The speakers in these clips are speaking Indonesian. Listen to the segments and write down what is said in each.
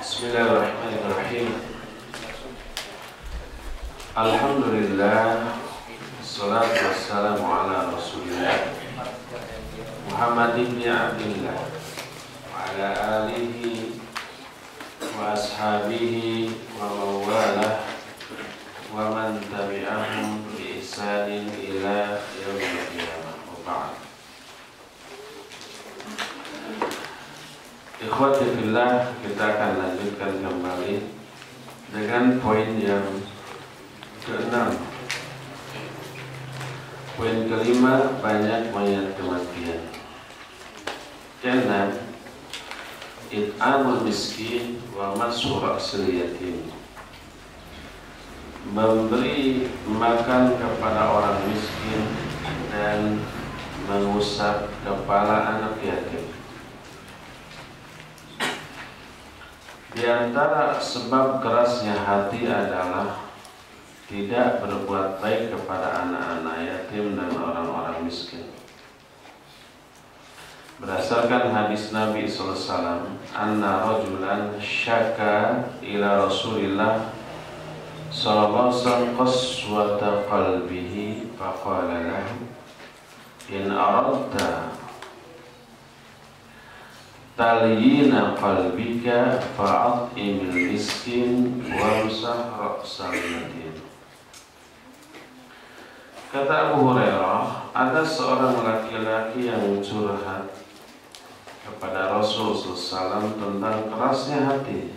Bismillahirrahmanirrahim. Alhamdulillah, wassalatu wassalamu ala Rasulillah Muhammad ibn Abdillah wa ala alihi wa ashabihi wa mawalah wa man tabi'ahum bi ihsanin ila yaumil qiyamah. Wa ba'd. Ikhwati fillah, kita akan lanjutkan kembali dengan poin yang ke-6. Poin kelima, banyak mayat kematian. Ke-6, it'amul miskin wa mashu ra'sil yatim. Memberi makan kepada orang miskin dan mengusap kepala anak yatim. Di antara sebab kerasnya hati adalah tidak berbuat baik kepada anak-anak yatim dan orang-orang miskin. Berdasarkan hadis Nabi SAW, anna rajulan syaka ila Rasulillah sallallahu alaihi wasallam qaswata qalbihi faqala lahu in aradta talyina qalbika fa'at'imil miskin wamsah ra'sal yatim. Kata Abu Hurairah, ada seorang laki-laki yang curhat kepada Rasulullah SAW tentang kerasnya hati.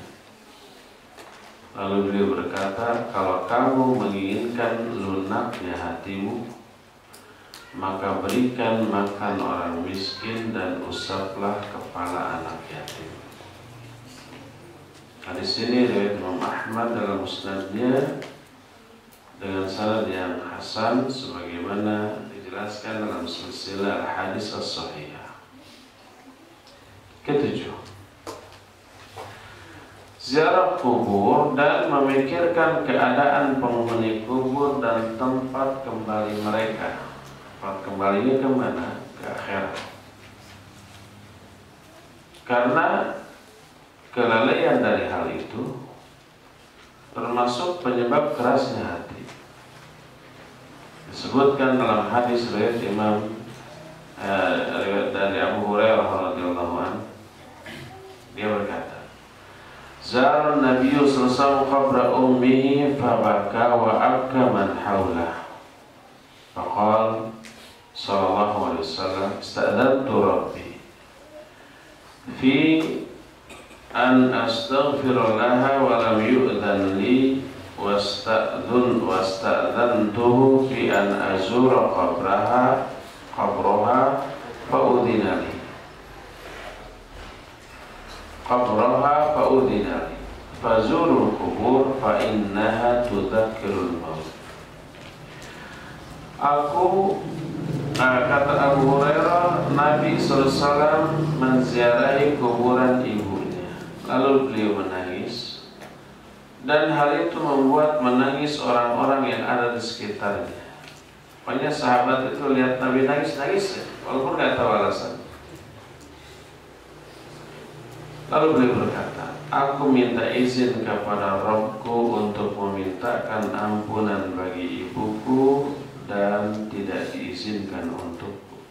Lalu beliau berkata, kalau kamu menginginkan lunaknya hatimu, maka berikan makan orang miskin dan usaplah kepala anak yatim. Hadis ini riwayat Imam Ahmad dalam musnadnya dengan sanad yang hasan sebagaimana dijelaskan dalam silsilah al-hadis as-sahihah. Ketujuh, ziarah kubur dan memikirkan keadaan penghuni kubur dan tempat kembali mereka. Tempat kembalinya kemana? Ke akhirat. Karena kelalaian dari hal itu termasuk penyebab kerasnya hati. Disebutkan dalam hadis riwayat Imam dari Abu Hurairah radhiyallahu anhu, dia berkata, zar Nabi sallallahu alaihi wasallam qabra ummihi fabaka wa abka man hawlah. Faqala sallallahu alaihi wasallam, ista'adantu rabbi fi an astaghfira laha wa lam yu'dhan li wasta'dhantuhu fi an azura qabraha fa'udhina li fazurul kubur fa innaha tudzakkirul maut. Kata Abu Hurairah, Nabi SAW menziarahi kuburan ibunya. Lalu beliau menangis, dan hal itu membuat menangis orang-orang yang ada di sekitarnya. Banyak sahabat itu lihat Nabi nangis-nangis ya, walaupun gak tahu alasan. Lalu beliau berkata, aku minta izin kepada Rabbku untuk memintakan ampunan bagi ibuku dan tidak diizinkan untukku.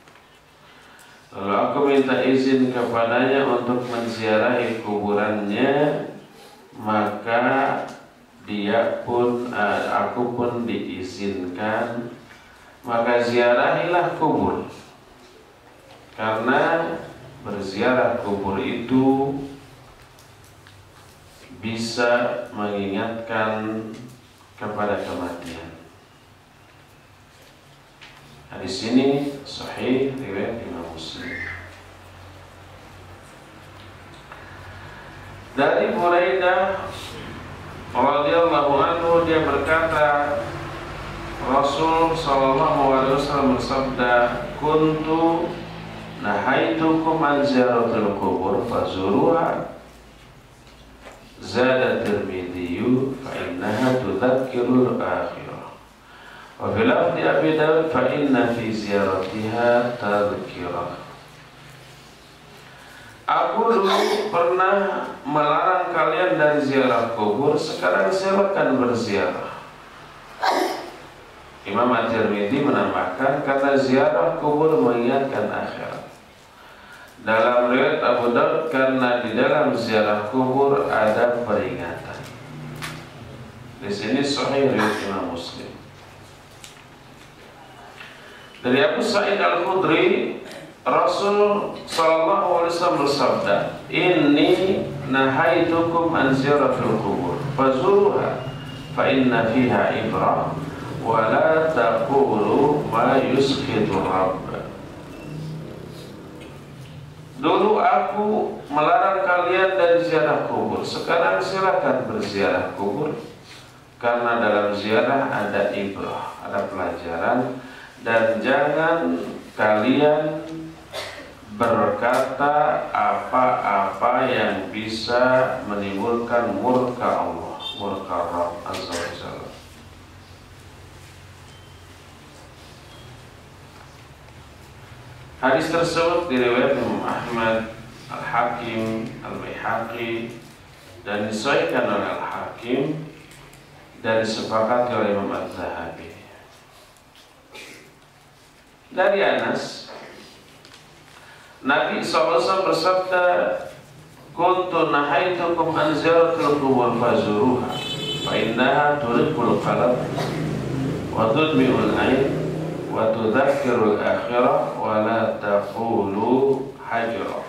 Lalu aku minta izin kepadanya untuk menziarahi kuburannya, maka aku pun diizinkan. Maka ziarahilah kubur, karena berziarah kubur itu bisa mengingatkan kepada kematian. Hadis ini sahih riwayat Imam Muslim. Dari Buraidah radhiyallahu anhu, dia berkata, Rasul sallallahu alaihi wasallam bersabda, kuntu nahaitukum an ziyaratil qubur fazuruha. Zada Tirmidzi fa innaha tudzakkirul akhirah. Wa fil lafzi Abi Dawud fa inna fi ziyaratiha tadhkirah. Aku dulu pernah melarang kalian dari ziarah kubur, sekarang silakan berziarah. Imam At-Tirmidzi menambahkan, kata ziarah kubur mengingatkan akhirat. Dalam riwayat Abu Daud, karena di dalam ziarah kubur ada peringatan. Di sini sahih riwayat Imam Muslim. Dari Abu Sa'id Al-Khudri, Rasul sallallahu alaihi wasallam bersabda, "Inni nahaitukum an ziyaratil qubur, fazuruha fa inna fiha ibrah wa la taqulu ma yusqitu rabb." Dulu aku melarang kalian dari ziarah kubur, sekarang silakan berziarah kubur, karena dalam ziarah ada ibrah, ada pelajaran, dan jangan kalian berkata apa-apa yang bisa menimbulkan murka Allah, murka Rabb Azza wa Jalla. Hadis tersebut diriwayatkan Imam Ahmad, Al-Hakim, Al-Baihaqi, dan disahihkan oleh Al-Hakim dan disepakati oleh Imam Az-Zahabi. Dari Anas, Nabi SAW bersabda, "Kuntu nahaitukum an ziyaratil qubur fazuruha, fa innaha turiqul qalb wa tudmi'ul ain wa tudzakkirul akhirah wa la taqulu hajra."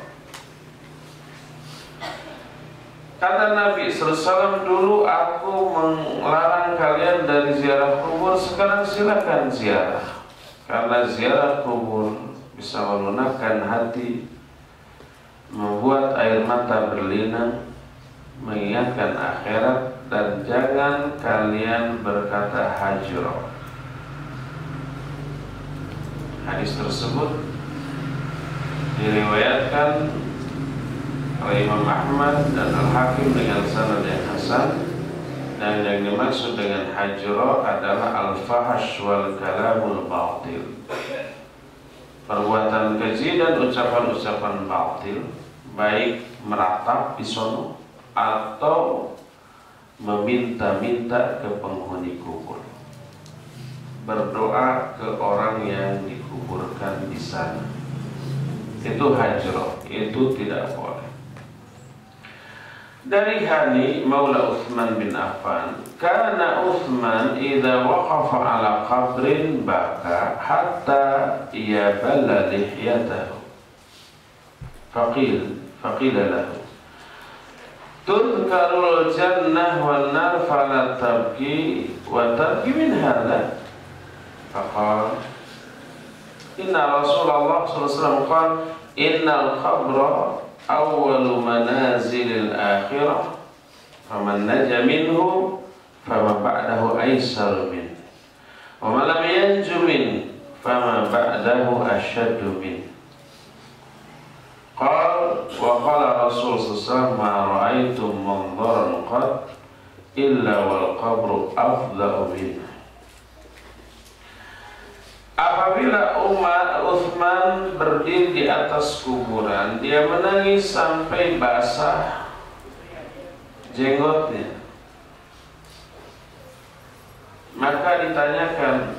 Kata Nabi SAW, dulu aku melarang kalian dari ziarah kubur, sekarang silakan ziarah, karena ziarah kubur bisa melunakkan hati, membuat air mata berlinang, mengingatkan akhirat, dan jangan kalian berkata hajra. Hadis tersebut diriwayatkan oleh Imam Ahmad dan Al-Hakim dengan sanad yang hasan, dan yang dimaksud dengan hajra adalah al-fahash wal kalamul batil, perbuatan keji dan ucapan-ucapan batil, baik meratap di sono atau meminta-minta ke penghuni kubur, berdoa ke orang yang dikuburkan di sana. Itu hajra, itu tidak boleh. Dari Hani Maula Uthman bin Affan, karena Uthman idza waqafa ala qabrin baka hatta yaballa lihyatahu. Faqila lahu, "Tudkarul jannah wan nar fala tabki wa tabki min hadha." Faqala, "Inna Rasulullah sallallahu alaihi wasallam qala, innal qabra awwalu manazilil akhirah, faman naja minhu fama ba'dahu aisar min, wa man lam yanju min fama ba'dahu asyaddu min." Qala wa qala Rasul sallallahu alaihi wasallam, "Ma ra'aitum manzaran qad illa wal qabru afdha'u min." Apabila Uthman berdiri di atas kuburan, dia menangis sampai basah jenggotnya. Maka ditanyakan,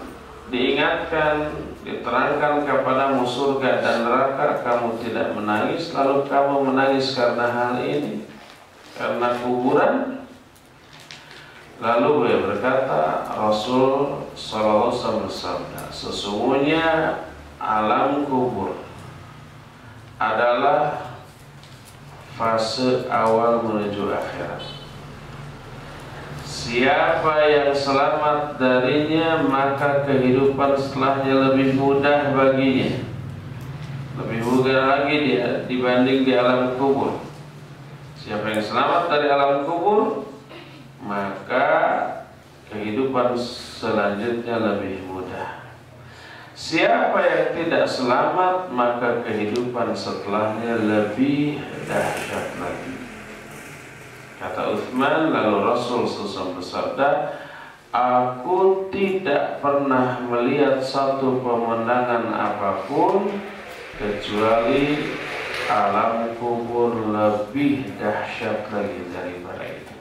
diingatkan, diterangkan kepadamu surga dan neraka, kamu tidak menangis, lalu kamu menangis karena hal ini, karena kuburan. Lalu beliau berkata, Rasul sallallahu alaihi wasallam bersabda, sesungguhnya alam kubur adalah fase awal menuju akhirat. Siapa yang selamat darinya, maka kehidupan setelahnya lebih mudah baginya, lebih mudah lagi dia dibanding di alam kubur. Siapa yang selamat dari alam kubur, maka kehidupan selanjutnya lebih mudah. Siapa yang tidak selamat, maka kehidupan setelahnya lebih dahsyat lagi. Kata Uthman, lalu Rasul SAW bersabda, aku tidak pernah melihat satu pemandangan apapun kecuali alam kubur lebih dahsyat lagi daripada itu.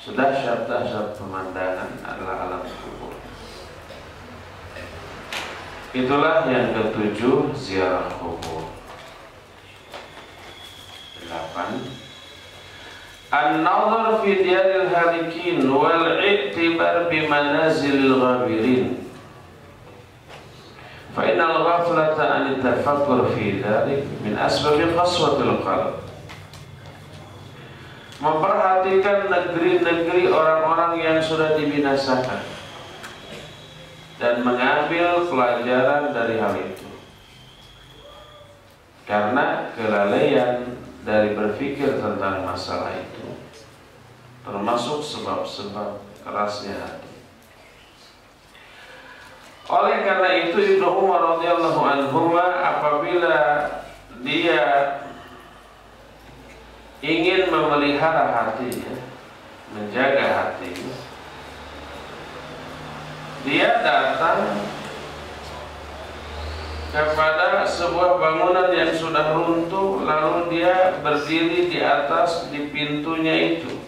Sedahsyat-dahsyat pemandangan adalah alam kubur. Itulah yang ketujuh, ziarah kubur. 8. An-nazar fi diyaril halikin wal i'tibar bi manazilil ghabirin. Fa innal ghaflata an tafakkur fi dzalik min asbabi qaswatil qalb. Memperhatikan negeri-negeri orang-orang yang sudah dibinasakan dan mengambil pelajaran dari hal itu. Karena kelalaian dari berpikir tentang masalah itu termasuk sebab-sebab kerasnya hati. Oleh karena itu Ibnu Umar radhiyallahu anhu apabila dia ingin memelihara hatinya, menjaga hatinya, dia datang kepada sebuah bangunan yang sudah runtuh, lalu dia berdiri di atas di pintunya itu.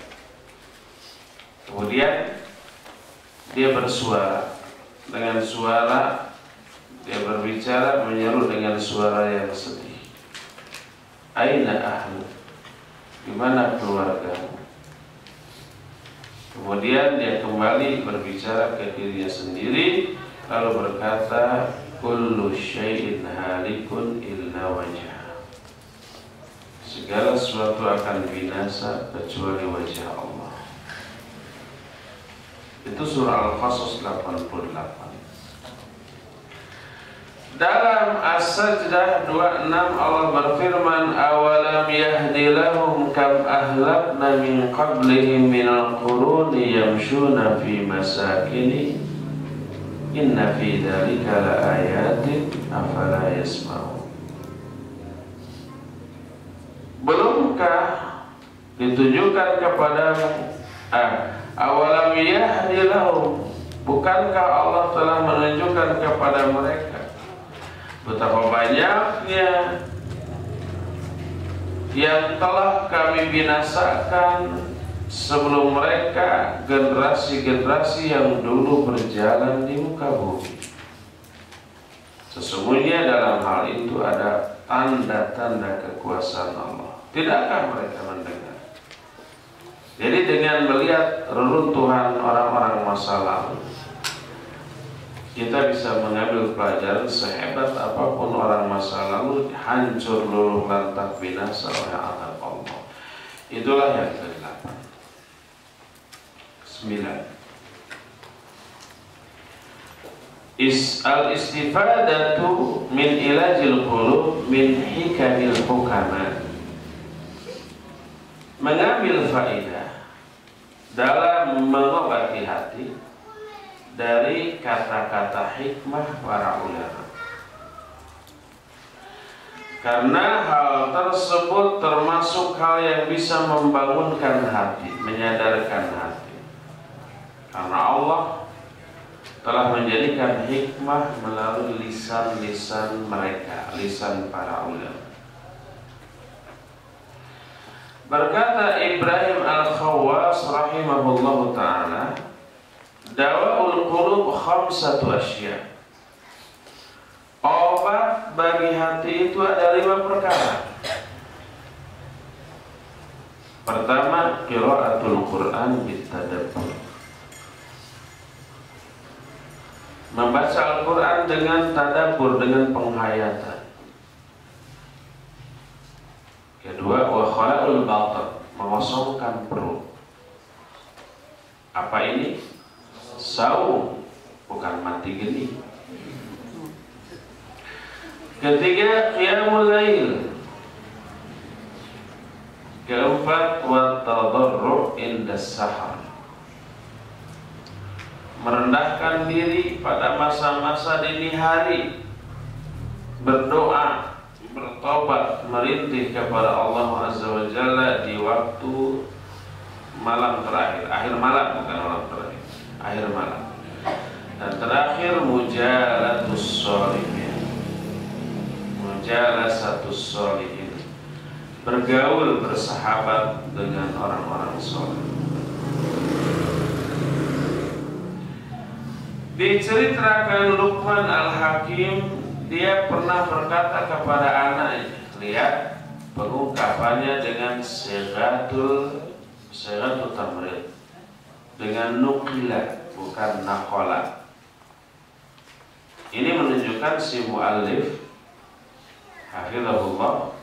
Kemudian dia bersuara dengan suara, dia berbicara menyeru dengan suara yang sedih. Aina ahlu? Di mana keluargamu? Kemudian dia kembali berbicara ke dirinya sendiri, lalu berkata, kullu syai'in halikun illa wajhah. Segala sesuatu akan binasa kecuali wajah Allah. Itu surah Al-Qasas 88. Dalam As-Sajdah 26 Allah berfirman, awalam yahdi lahum kam ahlakna min qablihim minal quruni yamshuna fi masakini inna fi dzalika laayatin afala yasma'un. Belumkah ditujukan kepadamu awalam yahdi lahum, bukankah Allah telah menunjukkan kepada mereka betapa banyaknya yang telah kami binasakan sebelum mereka, generasi-generasi yang dulu berjalan di muka bumi. Sesungguhnya dalam hal itu ada tanda-tanda kekuasaan Allah. Tidakkah mereka mendengar? Jadi dengan melihat reruntuhan orang-orang masa lalu, kita bisa mengambil pelajaran sehebat apapun orang masa lalu hancur luluh lantak binasa oleh azab Allah. Itulah yang ke-8. 9. Al-istifadatu min ilajil qulub min hikamil hukama. Mengambil faedah dalam mengobati hati dari kata-kata hikmah para ulama. Karena hal tersebut termasuk hal yang bisa membangunkan hati, menyadarkan hati. Karena Allah telah menjadikan hikmah melalui lisan-lisan mereka, lisan para ulama. Berkata Ibrahim Al-Khawwas rahimahullahu ta'ala, Dawa'ul qulub khamsatu asya. Obat bagi hati itu ada 5 perkara. Pertama, qiraatul Quran bitadabbur. Membaca Al-Quran dengan tadabbur, dengan penghayatan. Kedua, wa khala'ul batin, mengosongkan perut. Apa ini? Saum, bukan mati geni. Ketiga, qiyamul lail. Keempat, wa tadarru' inda sahar, merendahkan diri pada masa-masa dini hari, berdoa, bertobat, merintih kepada Allah Azza wa Jalla di waktu malam terakhir, akhir malam, bukan malam terakhir, akhir malam. Dan terakhir, mujalatus sholihin, mujalasatus sholihin, bergaul, bersahabat dengan orang-orang soleh. Diceritakan Luqman Al-Hakim, dia pernah berkata kepada anaknya, lihat pengungkapannya dengan sighatul tamrid, dengan nukila, bukan nakola. Ini menunjukkan si muallif hafizahullah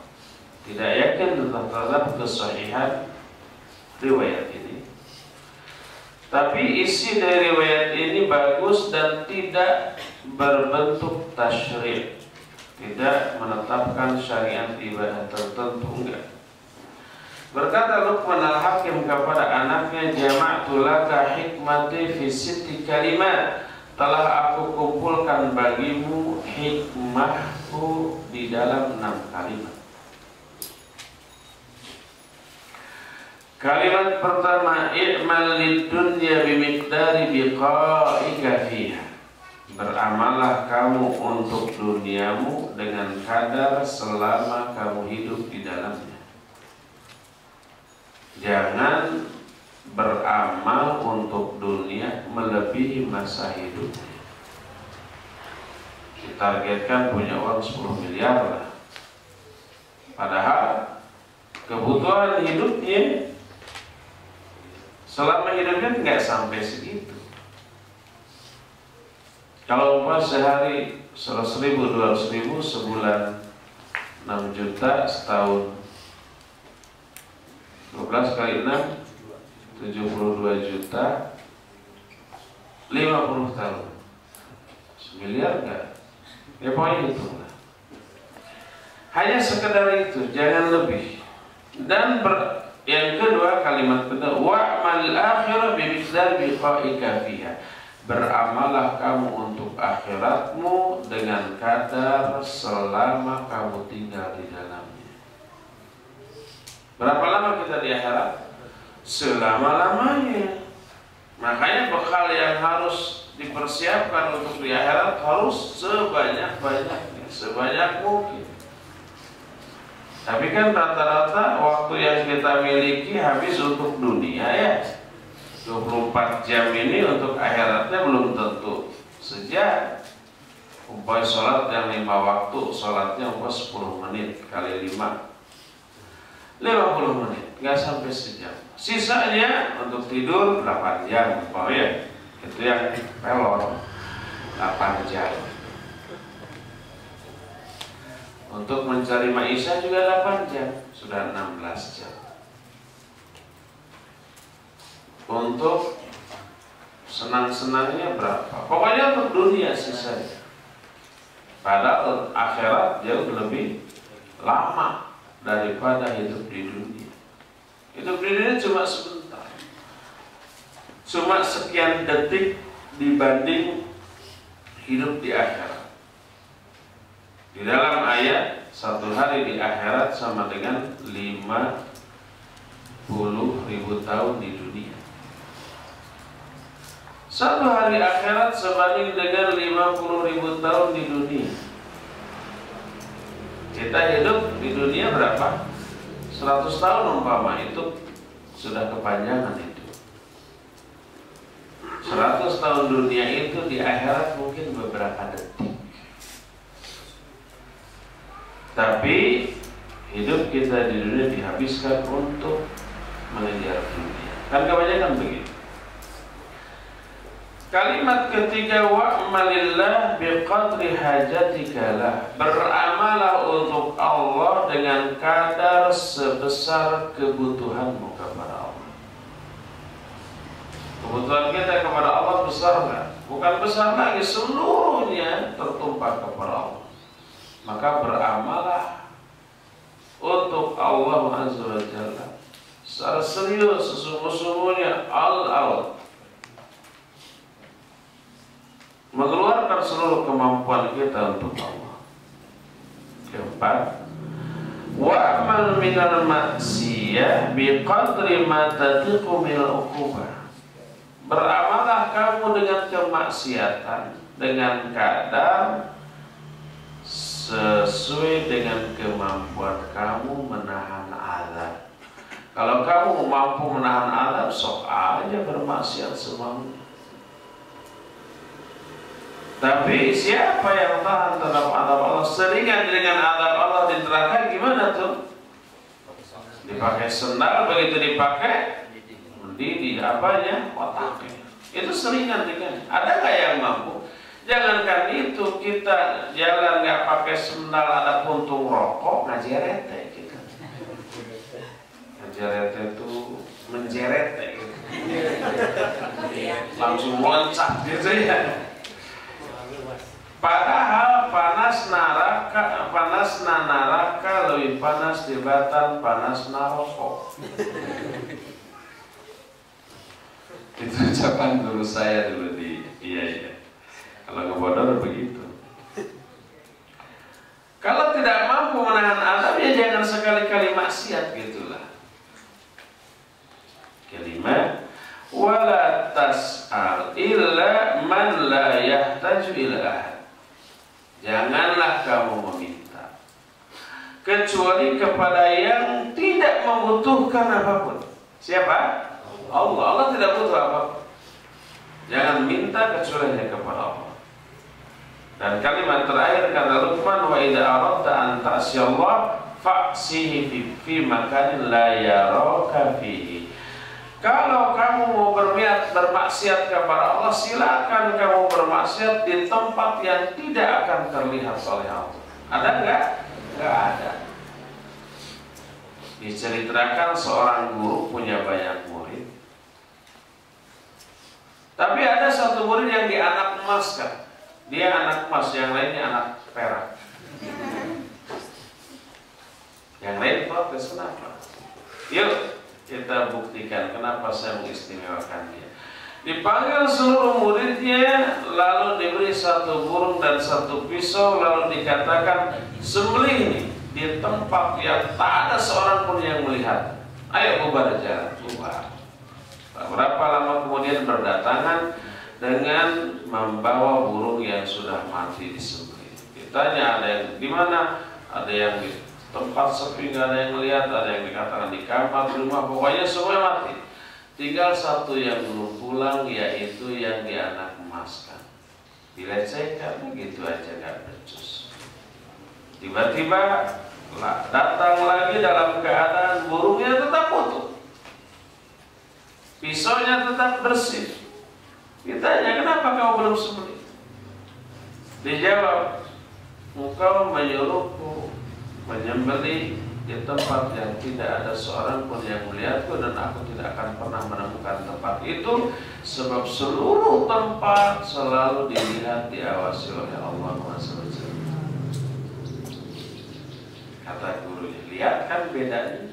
tidak yakin terhadap kesahihan riwayat ini. Tapi isi dari riwayat ini bagus dan tidak berbentuk tasyri', tidak menetapkan syariat ibadah tertentu, enggak. Berkata Luqman Al-Hakim kepada anaknya, jama'tu laka hikmati fi sitti kalimat, telah aku kumpulkan bagimu hikmahku di dalam 6 kalimat. Kalimat pertama, i'mal lid-dunya bimiqdari biqa'ika fiha. Beramallah kamu untuk duniamu dengan kadar selama kamu hidup di dalamnya. Jangan beramal untuk dunia melebihi masa hidupnya. Ditargetkan punya uang 10 miliar lah. Padahal kebutuhan hidupnya selama hidupnya nggak sampai segitu. Kalau umpah sehari 100.000, 200.000, sebulan 6 juta, setahun 12 kali 6 72 juta, 50 tahun 1 miliar enggak? Ya pokoknya itu lah. Hanya sekedar itu, jangan lebih. Dan yang kedua, kalimat kedua, wa'mal akhirah bimiqdar biqa'ika fiha. Beramallah kamu untuk akhiratmu dengan kadar selama kamu tinggal di dalamnya. Berapa lama kita di akhirat? Selama-lamanya. Makanya bekal yang harus dipersiapkan untuk di akhirat harus sebanyak-banyaknya, sebanyak mungkin. Tapi kan rata-rata waktu yang kita miliki habis untuk dunia ya. 24 jam ini untuk akhiratnya belum tentu sejam. Umpamanya sholat yang 5 waktu, sholatnya umpamanya 10 menit kali 5, 50 menit, nggak sampai sejam. Sisanya untuk tidur 8 jam umpamanya. Itu yang pelor 8 jam. Untuk mencari maisha juga 8 jam, sudah 16 jam. Untuk senang-senangnya berapa? Pokoknya untuk dunia sisanya. Padahal akhirat jauh lebih lama daripada hidup di dunia. Hidup di dunia cuma sebentar, cuma sekian detik dibanding hidup di akhirat. Di dalam ayat, 1 hari di akhirat sama dengan 50.000 tahun di dunia. 1 hari akhirat sebanding dengan 50.000 tahun di dunia. Kita hidup di dunia berapa? 100 tahun umpama, itu sudah kepanjangan itu. 100 tahun dunia itu di akhirat mungkin beberapa detik. Tapi hidup kita di dunia dihabiskan untuk mengejar dunia. Kan kebanyakan begitu. Kalimat ketiga, wa'malillah biqadri hajatikalah. Beramalah untuk Allah dengan kadar sebesar kebutuhanmu kepada Allah. Kebutuhan kita kepada Allah besar nggak? Bukan besar lagi, seluruhnya tertumpah kepada Allah. Maka beramalah untuk Allah Azza wa Jalla secara serius, sesungguh-sungguhnya all-out, mengeluarkan seluruh kemampuan kita untuk Allah. Keempat, wa'mal minal maksiyah biqadri ma tatiqu minal uqubah. Beramalah kamu dengan kemaksiatan dengan kadar sesuai dengan kemampuan kamu menahan Kalau kamu mampu menahan azab, sok aja bermaksiat semampunya. Tapi siapa yang tahan terhadap azab Allah? Seringan dengan azab Allah di neraka gimana tuh? Dipakai sendal, begitu dipakai mendidih apanya? Otaknya. Itu seringan dengan. Ada nggak yang mampu? Jangankan itu, kita jalan nggak pakai sendal, ada puntung rokok, ngajerete kita. Ngajerete itu menjerete gitu. Langsung loncat gitu ya. Padahal panasna neraka lebih panas dibanding panasna rokok. Itu ucapan guru saya dulu di iya. Kalau ngebodor begitu. Kalau tidak mampu menahan azab, ya jangan sekali-kali maksiat gitulah. Kelima, wala tas'al illa man la yahtaju ila ahad. Janganlah kamu meminta kecuali kepada yang tidak membutuhkan apapun. Siapa? Allah. Allah tidak butuh apapun. Jangan minta kecuali hanya kepada Allah. Dan kalimat terakhir kata Luqman, wa idza aradta an ta'siyallah fa'sihi fi makanin la yaraka fihi. Kalau kamu mau bermaksiat kepada Allah, silakan kamu bermaksiat di tempat yang tidak akan terlihat oleh Allah. Ada enggak? Enggak ada. Diceritakan seorang guru punya banyak murid. Tapi ada satu murid yang dianak emaskan. Dia anak emas, yang lainnya anak perak. Yang lain protes, kenapa? Yuk kita buktikan kenapa saya mengistimewakan dia. Dipanggil seluruh muridnya, lalu diberi satu burung dan satu pisau, lalu dikatakan sembelih ini di tempat yang tak ada seorang pun yang melihat. Ayo bubar jalan, bubar. Berapa lama kemudian berdatangan dengan membawa burung yang sudah mati disembelih. Ditanya ada yang di mana? Ada yang di tempat sepi, nggak ada yang melihat, ada yang dikatakan di kamar, di rumah, pokoknya semua mati. Tinggal satu yang belum pulang, yaitu yang dianak emaskan. Dilecehkan begitu aja, nggak becus. Tiba-tiba datang lagi dalam keadaan burungnya tetap utuh, pisaunya tetap bersih. Ditanya, kenapa kau belum sembelih? Dijawab, engkau menyuruhku menyembelih di tempat yang tidak ada seorang pun yang melihatku, dan aku tidak akan pernah menemukan tempat itu, sebab seluruh tempat selalu dilihat, diawasi oleh Allah SWT. Kata gurunya, lihat kan bedanya.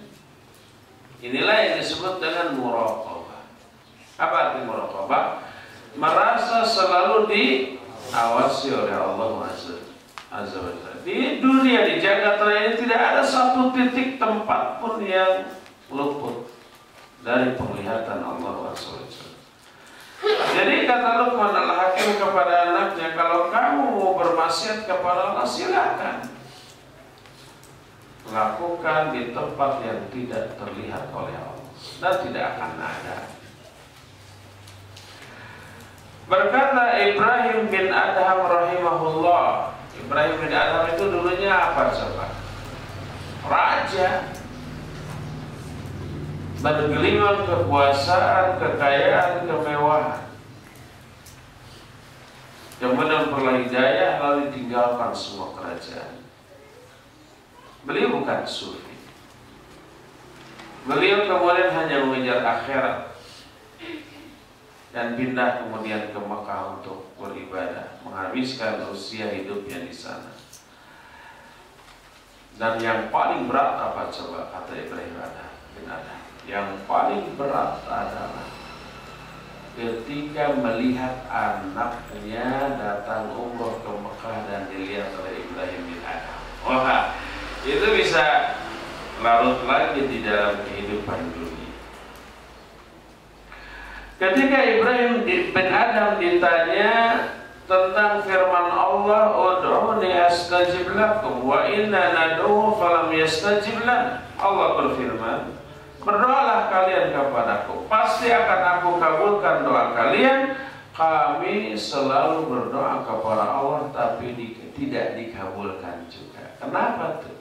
Inilah yang disebut dengan muraqabah. Apa arti muraqabah? Merasa selalu diawasi oleh Allah SWT. Di dunia, di jagat raya ini tidak ada satu titik tempat pun yang luput dari penglihatan Allah SWT. Jadi kata Luqman al-Hakim kepada anaknya, kalau kamu mau bermaksiat kepada Allah, silakan lakukan di tempat yang tidak terlihat oleh Allah dan tidak akan ada. Berkata Ibrahim bin Adham rahimahullah, Ibrahim bin Adham itu dulunya apa coba? Raja, bergelimang kekuasaan, kekayaan, kemewahan. Kemudian perlah hidayah, lalu ditinggalkan semua kerajaan. Beliau bukan sufi. Beliau kemudian hanya mengejar akhirat dan pindah kemudian ke Mekah untuk beribadah, menghabiskan usia hidupnya di sana. Dan yang paling berat apa coba, kata Ibrahim bin Adham? Yang paling berat adalah ketika melihat anaknya datang umroh ke Mekah dan dilihat oleh Ibrahim bin Adham. Wah, itu bisa larut lagi di dalam kehidupan dunia. Ketika Ibrahim bin Adham ditanya tentang firman Allah, ud'uni astajib lakum wa inna nad'uhu falam yastajib lana. Allah berfirman, Berdoalah kalian kepadaku, pasti akan aku kabulkan doa kalian. Kami selalu berdoa kepada Allah, tapi tidak dikabulkan juga. Kenapa tuh?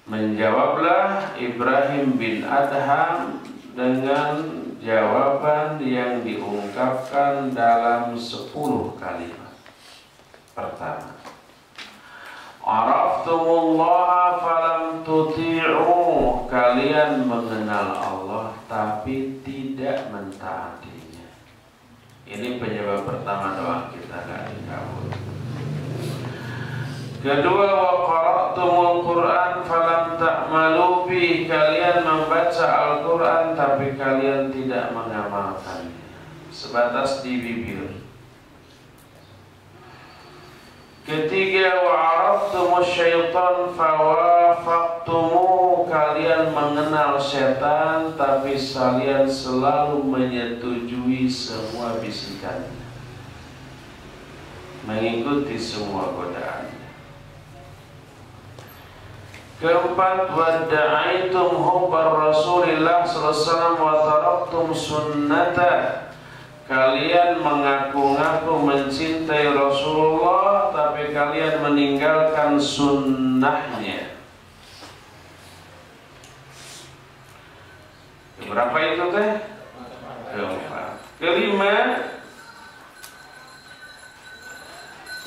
Menjawablah Ibrahim bin Adham dengan jawaban yang diungkapkan dalam 10 kalimat. Pertama, Araftumullah falam tuti'u, kalian mengenal Allah tapi tidak mentaatinya. Ini penyebab pertama doa kita gak dikabul. Kedua, wa qara'tumul Qur'an falam ta'malu bi, kalian membaca Al-Qur'an tapi kalian tidak mengamalkannya, sebatas di bibir. Ketiga, wa araftumus syaitan fawafaqtumu, kalian mengenal setan tapi kalian selalu menyetujui semua bisikannya, mengikuti semua godaannya. Keempat, wadda'aitum hubbar Rasulillah sallallahu alaihi wasallam wa taraktum sunnata, kalian mengaku-ngaku mencintai Rasulullah tapi kalian meninggalkan sunnahnya. Berapa itu teh? Keempat. Kelima,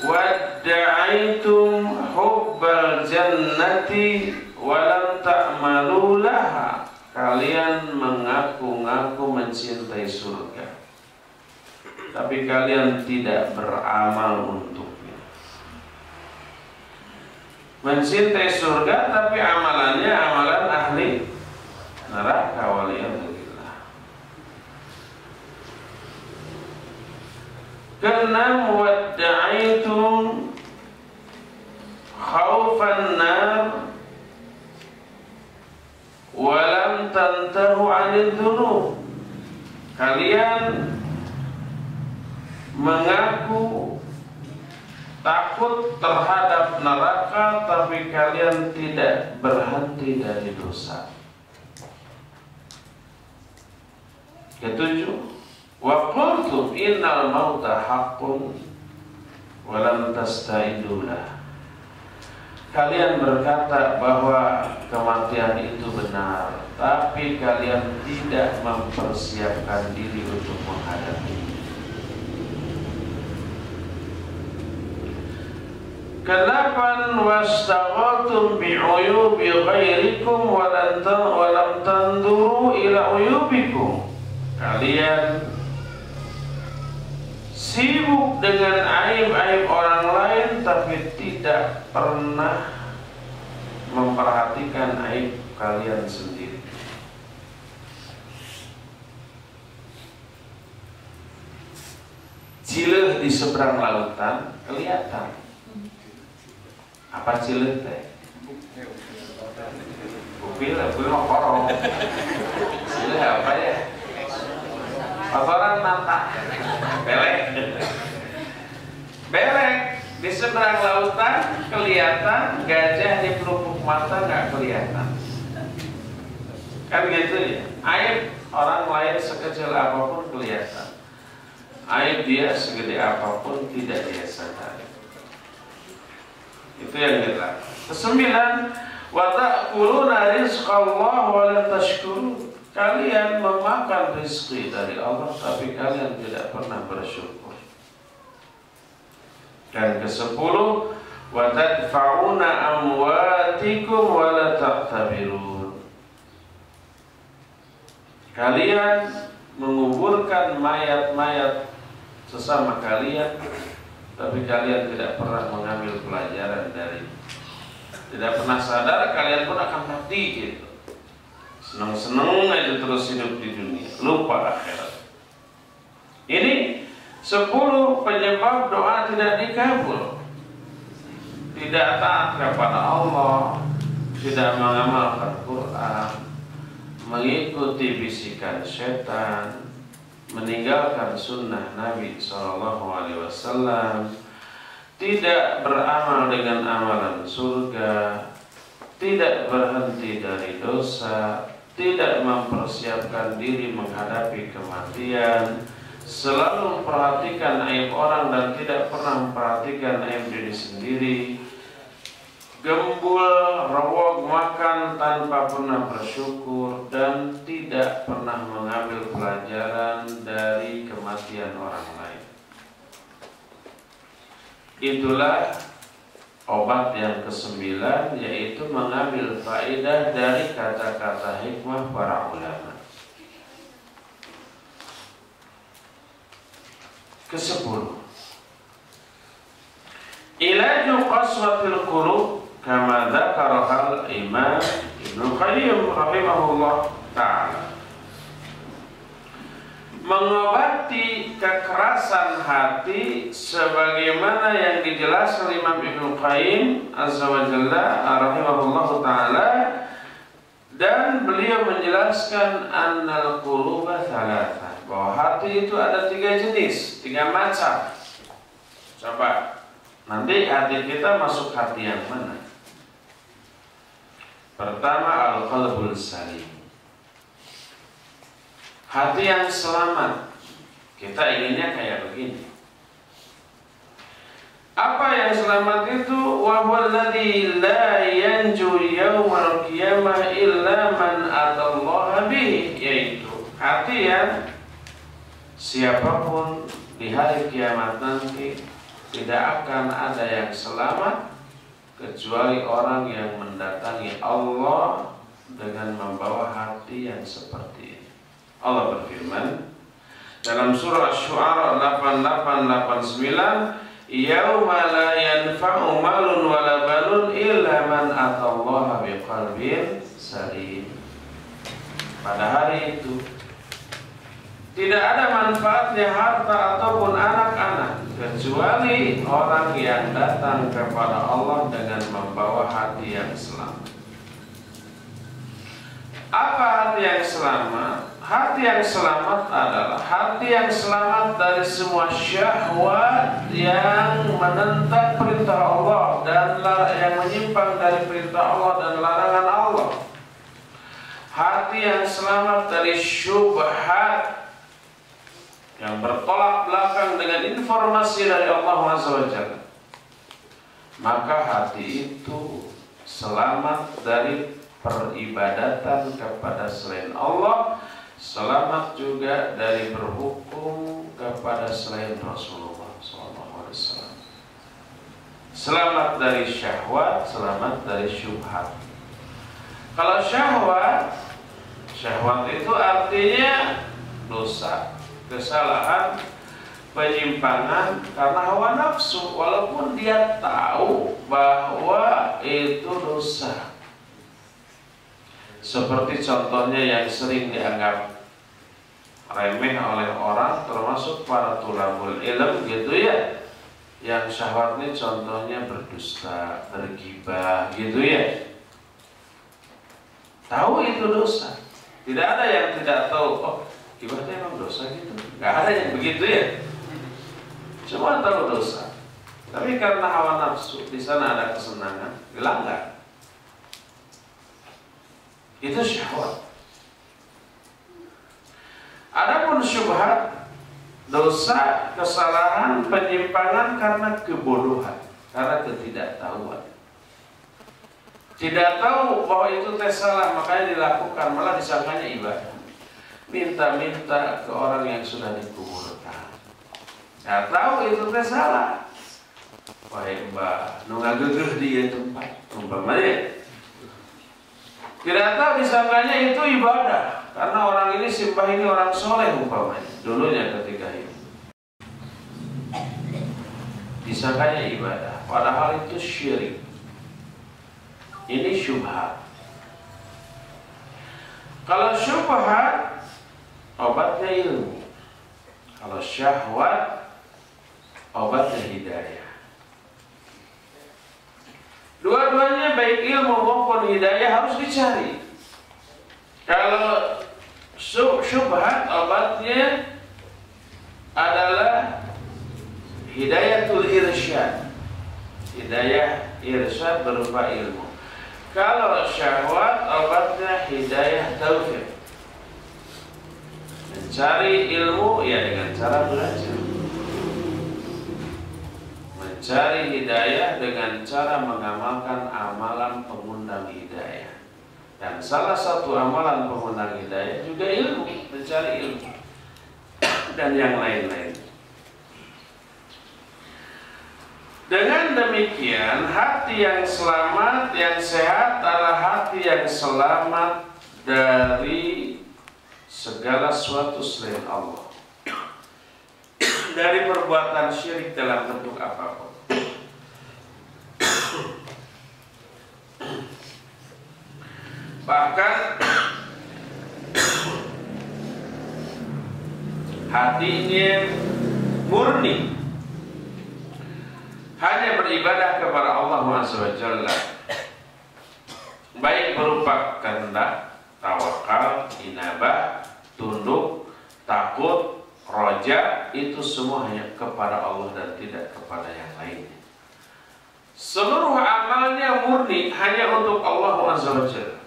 wadda'aitum hubbal jannati walam ta'malu laha, kalian mengaku-ngaku mencintai surga tapi kalian tidak beramal untuknya. Mencintai surga tapi amalannya amalan ahli neraka, waliyadzubillah. Keenam, wadda'aitum khaufan nar walam tantahu 'anil dzunub, kalian mengaku takut terhadap neraka tapi kalian tidak berhenti dari dosa. Ketujuh, wa qultum innal mauta haqqun wa lam tastaidulah, kalian berkata bahwa kematian itu benar tapi kalian tidak mempersiapkan diri untuk menghadapinya. Kedelapan, wastaghaltum bi'uyubi ghairikum wa lam tanduru ila uyubikum, kalian sibuk dengan aib-aib orang lain tapi tidak pernah memperhatikan aib kalian sendiri. Cileh di seberang lautan kelihatan. Apa cileh teh? Upil mah korong. Cileh apa ya? Kotoran mata. Belek. Belek di seberang lautan kelihatan, gajah di pelupuk mata nggak kelihatan. Kan gitu ya. Aib orang lain sekecil apapun kelihatan. Aib dia segede apapun tidak dia sadari. Itu yang kita. Kesembilan, wa ta'kuluna rizqallah wa la tashkurun, kalian memakan rezeki dari Allah tapi kalian tidak pernah bersyukur. Dan kesepuluh, wa tadfa'una amwatikum wa la ta'tabirun, kalian menguburkan mayat-mayat sesama kalian tapi kalian tidak pernah mengambil pelajaran dari, tidak pernah sadar kalian pun akan mati gitu. Senang-senang aja terus hidup di dunia, lupa akhirat. Ini 10 penyebab doa tidak dikabul. Tidak taat kepada Allah, tidak mengamalkan Quran, mengikuti bisikan setan, meninggalkan sunnah Nabi SAW, tidak beramal dengan amalan surga, tidak berhenti dari dosa, tidak mempersiapkan diri menghadapi kematian, selalu memperhatikan aib orang dan tidak pernah memperhatikan aib diri sendiri, gembul, rewog makan tanpa pernah bersyukur, dan tidak pernah mengambil pelajaran dari kematian orang lain. Itulah obat yang ke-9, yaitu mengambil faedah dari kata-kata hikmah para ulama. Ke-10, ilaju qaswatil qulub kama dzakarahal Imam Ibnu Qayyim rahimahullah ta'ala. Mengobati kekerasan hati sebagaimana yang dijelaskan Imam Ibnu Qayyim azza wa jalla rahimahullah ta'ala, dan beliau menjelaskan annal quluba thalatha, bahwa hati itu ada 3 jenis, 3 macam. Coba nanti hati kita masuk hati yang mana? Pertama, al-qalbul salim, hati yang selamat. Kita inginnya kayak begini. Apa yang selamat itu? Wa huwa alladzi la yanju yaumal qiyamah illa man atallaha bihi, yaitu hati yang siapapun di hari kiamat nanti tidak akan ada yang selamat kecuali orang yang mendatangi Allah dengan membawa hati yang seperti ini. Allah berfirman dalam surah Asy-Syu'ara 88-89, yauma la yanfa'u malun wala banun illa man atallaha biqalbin salim. Pada hari itu tidak ada manfaatnya harta ataupun anak-anak kecuali orang yang datang kepada Allah dengan membawa hati yang selamat. Apa hati yang selamat? Hati yang selamat adalah hati yang selamat dari semua syahwat yang menentang perintah Allah dan yang menyimpang dari perintah Allah dan larangan Allah. Hati yang selamat dari syubhat yang bertolak belakang dengan informasi dari Allah SWT. Maka hati itu selamat dari peribadatan kepada selain Allah, selamat juga dari berhukum kepada selain Rasulullah SAW. Selamat dari syahwat, selamat dari syubhat. Kalau syahwat itu artinya dosa, kesalahan, penyimpangan karena hawa nafsu, walaupun dia tahu bahwa itu dosa. Seperti contohnya yang sering dianggap remeh oleh orang, termasuk para tulabul ilm gitu ya, yang syahwatnya contohnya berdusta, bergibah gitu ya. Tahu itu dosa. Tidak ada yang tidak tahu, oh gibah itu emang dosa gitu. Gak ada yang begitu ya. Cuma tahu dosa. Tapi karena hawa nafsu, di sana ada kesenangan, dilanggar. Itu syahwat. Adapun syubhat, dosa, kesalahan, penyimpangan karena kebodohan, karena ketidaktahuan. Tidak tahu bahwa itu salah, makanya dilakukan, malah disangkanya ibadah. Minta-minta ke orang yang sudah dikuburkan. Nggak tahu itu salah. Wahai mbak, nunggu geger dia tempat, umpamanya. Tidak tahu disangkanya itu ibadah, karena orang ini simpah ini orang soleh umpamanya dulunya ketika itu. Disangkanya ibadah, padahal itu syirik. Ini syubhat. Kalau syubhat, obatnya ilmu. Kalau syahwat, obatnya hidayah. Dua-duanya baik ilmu maupun hidayah harus dicari. Kalau syubhat, obatnya adalah hidayatul irsyad. Hidayah irsyad berupa ilmu. Kalau syahwat obatnya hidayah taufik. Mencari ilmu ya dengan cara belajar. Mencari hidayah dengan cara mengamalkan amalan pengundang hidayah. Dan salah satu amalan pengundang hidayah juga ilmu, mencari ilmu dan yang lain-lain. Dengan demikian, hati yang selamat, yang sehat adalah hati yang selamat dari segala sesuatu selain Allah, dari perbuatan syirik dalam bentuk apapun. Bahkan hatinya murni, hanya beribadah kepada Allah SWT, baik berupa kehendak, tawakal, inabah, tunduk, takut, roja, itu semua hanya kepada Allah dan tidak kepada yang lainnya. Seluruh amalnya murni hanya untuk Allah SWT.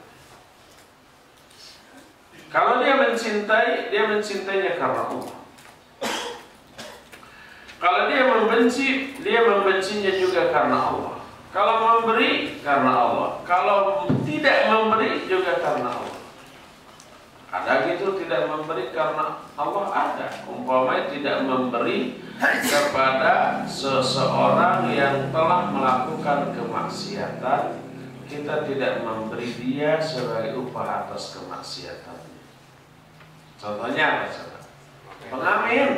Kalau dia mencintai, dia mencintainya karena Allah. Kalau dia membenci, dia membencinya juga karena Allah. Kalau memberi, karena Allah. Kalau tidak memberi, juga karena Allah. Ada gitu tidak memberi karena Allah, ada. Umpamanya tidak memberi kepada seseorang yang telah melakukan kemaksiatan, kita tidak memberi dia sebagai upah atas kemaksiatan. Contohnya apa saudara? Pengamen.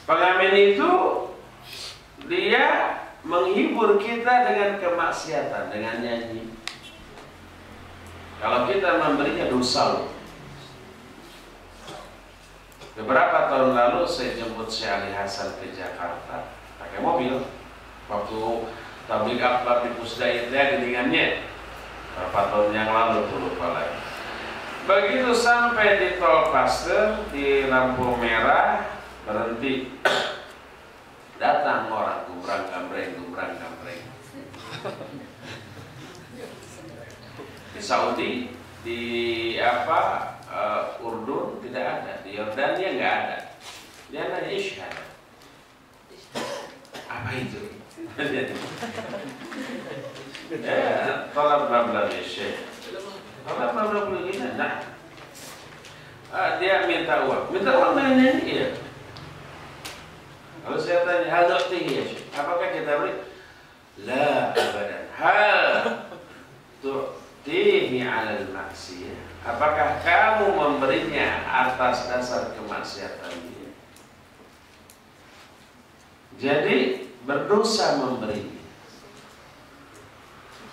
Pengamen itu dia menghibur kita dengan kemaksiatan, dengan nyanyi. Kalau kita memberinya dosa loh. Beberapa tahun lalu saya jemput Syekh Ali Hasan ke Jakarta pakai mobil. Waktu tabligh akbar di Pusdai geningannya beberapa tahun yang lalu, tuh lupa lagi. Begitu sampai di tol Pasteur, di lampu merah, berhenti. Datang orang gumbrang-gambreng. Di Saudi, di Urdun tidak ada, di Yordania nggak ada. Dia nanya isyhad. Apa itu? Talab mablag syekh. Talab mablag begini, nah. Dia minta uang dengan nyanyi ya. Kalau saya tanya, hal dokter ya, apakah kita beri? La abadan. Hal tu'tihi 'alal maksiyah. Apakah kamu memberinya atas dasar kemaksiatan dia? Jadi berdosa memberi.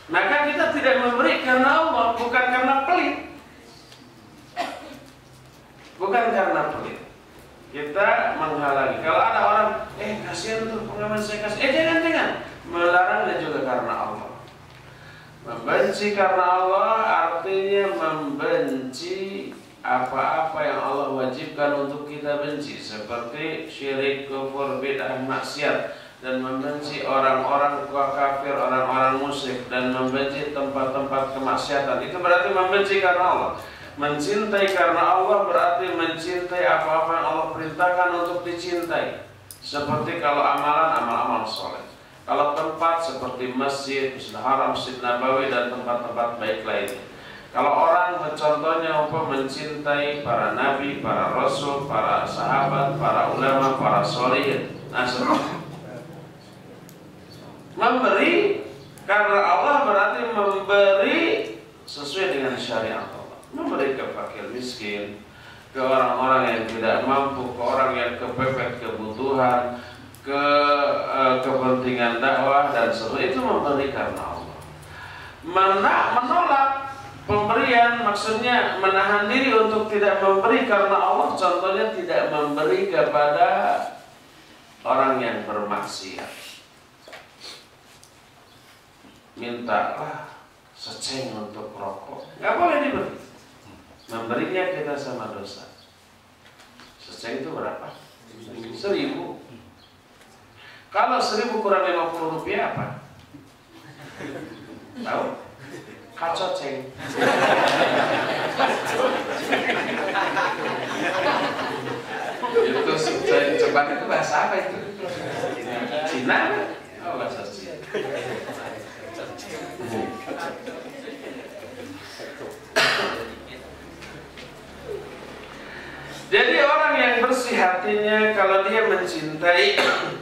Maka kita tidak memberi karena Allah, bukan karena pelit. Bukan karena pelit. Kita menghalangi. Kalau ada orang, kasihan tuh pengamen saya kasih. Jangan. Melarangnya juga karena Allah. Membenci karena Allah artinya membenci apa-apa yang Allah wajibkan untuk kita benci, seperti syirik, kufur, bid'ah, maksiat, dan membenci orang-orang kafir, orang-orang musyrik, dan membenci tempat-tempat kemaksiatan. Itu berarti membenci karena Allah. Mencintai karena Allah berarti mencintai apa-apa yang Allah perintahkan untuk dicintai. Seperti kalau amalan, amal-amal soleh. Kalau tempat seperti masjid, Masjidil Haram, Masjid Nabawi, dan tempat-tempat baik lainnya. Kalau orang contohnya mencintai para nabi, para rasul, para sahabat, para ulama, para sholihin. Nah, memberi karena Allah berarti memberi sesuai dengan syariat Allah. Memberi ke fakir miskin, ke orang-orang yang tidak mampu, ke orang yang kepepet kebutuhan, ke kepentingan dakwah dan sebagainya, itu memberi karena Allah. Menolak pemberian maksudnya menahan diri untuk tidak memberi karena Allah, contohnya tidak memberi kepada orang yang bermaksiat. Mintalah seceng untuk rokok, nggak boleh diberi. Memberinya kita sama dosa. Seceng itu berapa? 1.000. Kalau 1.000 kurang 50 rupiah apa? Tahu? Kacoceng. Itu cepat itu bahasa apa itu? Cina? Oh, bahasa Cina. Jadi orang yang bersih hatinya, kalau dia mencintai,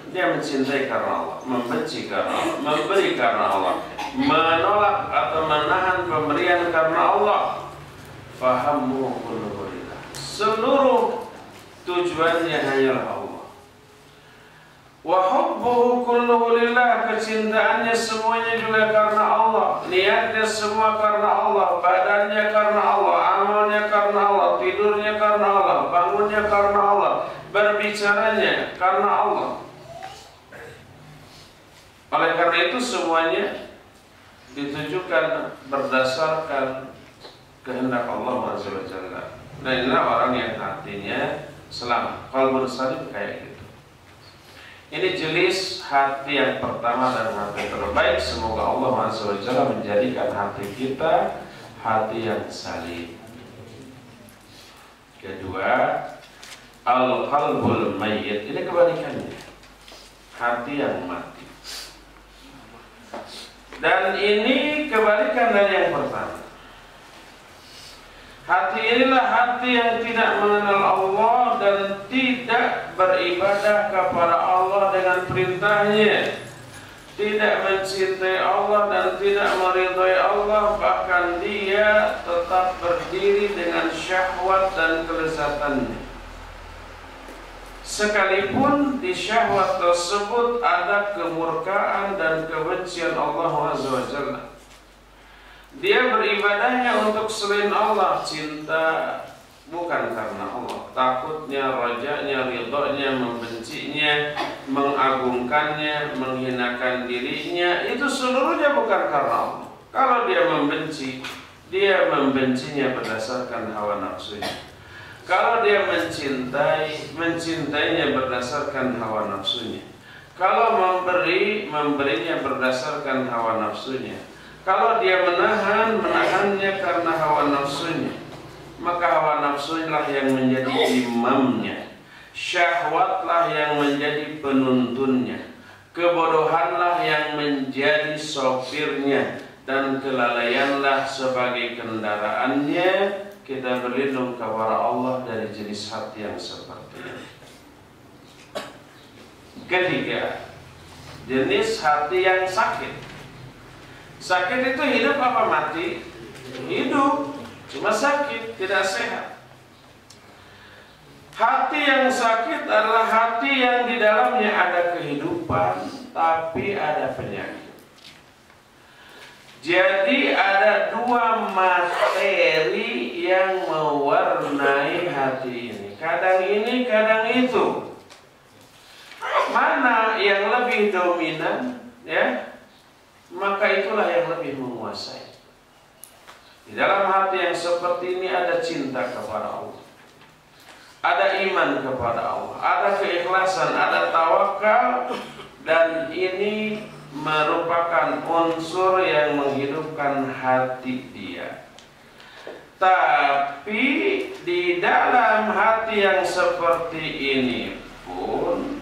dia mencintai karena Allah, membenci karena Allah, memberi karena Allah, menolak atau menahan pemberian karena Allah. Fahammu kulluhu lillah. Seluruh tujuannya hanyalah Allah. Wa hubbuhu kulluhu lillah, kecintaannya semuanya juga karena Allah, niatnya semua karena Allah, badannya karena Allah, amalnya karena Allah, tidurnya karena Allah, bangunnya karena Allah, berbicaranya karena Allah. Oleh karena itu semuanya ditujukan berdasarkan kehendak Allah Azza wa Jalla. Nah, inilah orang yang hatinya selamat. Qalbun salim kayak gitu. Ini jenis hati yang pertama dan hati terbaik. Semoga Allah Azza wa Jalla menjadikan hati kita hati yang salim. Kedua, al-qalbul mayyit. Ini kebalikannya, hati yang mati. Dan ini kebalikan dari yang pertama. Hati inilah hati yang tidak mengenal Allah dan tidak beribadah kepada Allah dengan perintahnya, tidak mencintai Allah dan tidak meridhai Allah, bahkan dia tetap berdiri dengan syahwat dan kelezatannya. Sekalipun di syahwat tersebut ada kemurkaan dan kebencian Allah Azza wa Jalla. Dia beribadahnya untuk selain Allah, cinta bukan karena Allah, takutnya, rajanya, ridhonya, membencinya, mengagungkannya, menghinakan dirinya, itu seluruhnya bukan karena Allah. Kalau dia membenci, dia membencinya berdasarkan hawa nafsunya. Kalau dia mencintai, mencintainya berdasarkan hawa nafsunya. Kalau memberi, memberinya berdasarkan hawa nafsunya. Kalau dia menahan, menahannya karena hawa nafsunya. Maka hawa nafsulah yang menjadi imamnya, syahwatlah yang menjadi penuntunnya, kebodohanlah yang menjadi sopirnya, dan kelalaianlah sebagai kendaraannya. Kita berlindung kepada Allah dari jenis hati yang seperti ini. Ketiga, jenis hati yang sakit. Sakit itu hidup apa mati? Hidup, cuma sakit, tidak sehat. Hati yang sakit adalah hati yang di dalamnya ada kehidupan, tapi ada penyakit. Jadi ada dua materi yang mewarnai hati ini. Kadang ini, kadang itu. Mana yang lebih dominan, ya? Maka itulah yang lebih menguasai. Di dalam hati yang seperti ini ada cinta kepada Allah, ada iman kepada Allah, ada keikhlasan, ada tawakal, dan ini merupakan unsur yang menghidupkan hati dia. Tapi di dalam hati yang seperti ini pun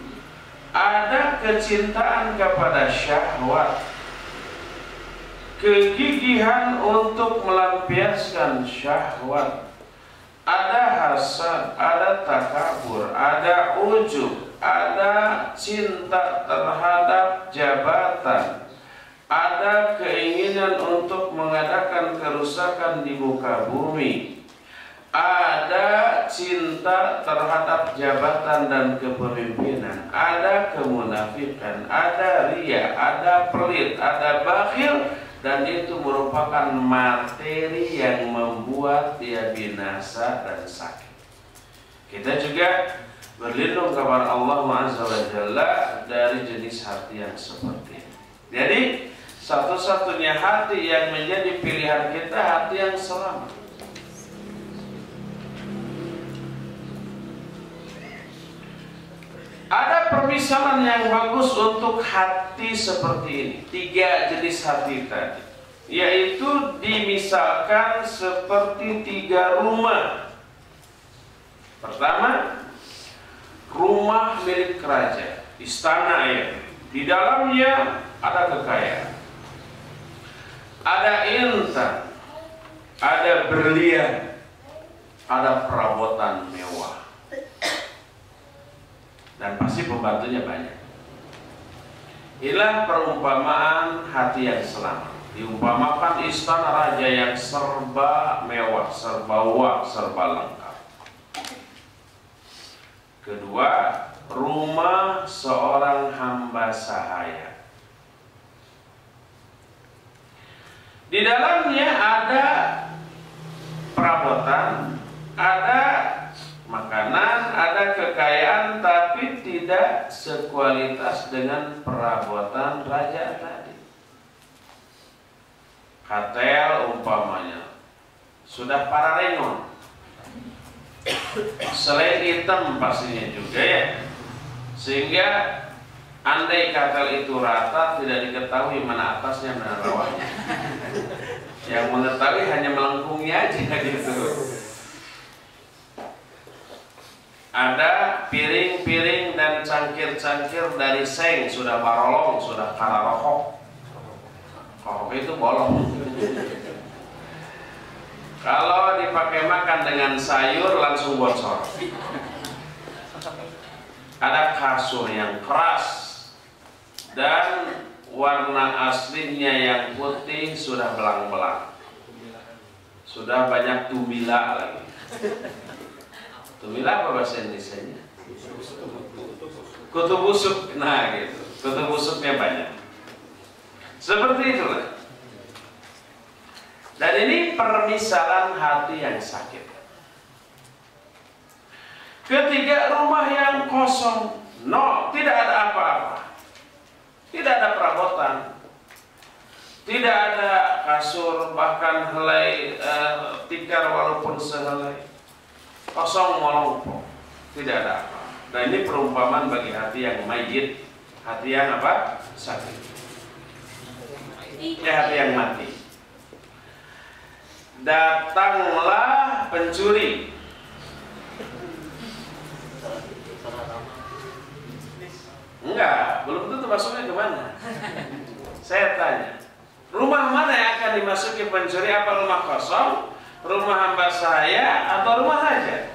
ada kecintaan kepada syahwat, kegigihan untuk melampiaskan syahwat, ada hasad, ada takabur, ada ujub, ada cinta terhadap jabatan, ada keinginan untuk mengadakan kerusakan di muka bumi, ada cinta terhadap jabatan dan kepemimpinan, ada kemunafikan, ada riya, ada pelit, ada bakhil, dan itu merupakan materi yang membuat dia binasa dan sakit. Kita juga berlindung kepada Allah Azza wa Jalla dari jenis hati yang seperti ini. Jadi satu-satunya hati yang menjadi pilihan kita hati yang selamat. Ada permisalan yang bagus untuk hati seperti ini. 3 jenis hati tadi. yaitu dimisalkan seperti 3 rumah. Pertama, rumah milik raja, istana ya. Di dalamnya ada kekayaan, ada intan, ada berlian, ada perabotan mewah, dan pasti pembantunya banyak. Inilah perumpamaan hati yang selamat. Diumpamakan istana raja yang serba mewah, serba wah, serba lengkap. Kedua, rumah seorang hamba sahaya. Di dalamnya ada perabotan, ada makanan, ada kekayaan, tapi tidak sekualitas dengan perabotan raja tadi. Katel umpamanya sudah pararengon, selain hitam pastinya juga ya, sehingga andai katel itu rata tidak diketahui mana atasnya mana bawahnya. Yang mengetahui hanya melengkungnya aja gitu. Ada piring-piring dan cangkir-cangkir dari seng sudah barolong, sudah kararohok. Kohok itu bolong. Kalau dipakai makan dengan sayur langsung bocor. Ada kasur yang keras dan warna aslinya yang putih sudah belang-belang. Sudah banyak tumila lagi. Tumila apa bahasa Indonesianya? Kutu busuk. Nah gitu. Kutu busuknya banyak. Seperti itulah. Dan ini permisalan hati yang sakit. Ketiga, rumah yang kosong, tidak ada apa-apa, tidak ada perabotan, tidak ada kasur, bahkan helai tikar walaupun sehelai, kosong molong, tidak ada apa. Nah ini perumpamaan bagi hati yang mayit, hati yang apa? Sakit. Ya, hati yang mati. Datanglah pencuri. Enggak, belum tentu masuknya kemana. Saya tanya, rumah mana yang akan dimasuki pencuri? Apa rumah kosong, rumah hamba sahaya, atau rumah raja?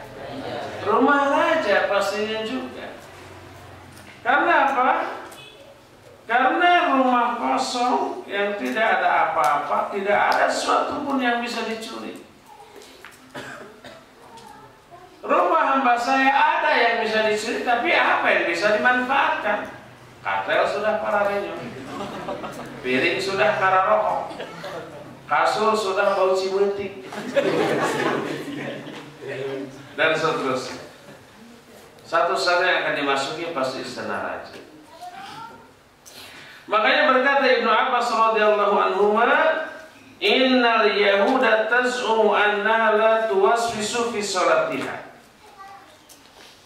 Rumah raja pastinya juga. Karena apa? Karena rumah kosong yang tidak ada apa-apa, tidak ada sesuatu pun yang bisa dicuri. Rumah hamba saya ada yang bisa dicuri, tapi apa yang bisa dimanfaatkan? Katel sudah pararenyo, piring sudah kararohok, kasur sudah bau cibutik, dan seterusnya. Satu-satunya yang akan dimasuki pasti istana raja. Makanya berkata Ibnu Abbas radhiyallahu anhuma, innal yahuda taz'umu annaha la tuwaswisu fi salatiha.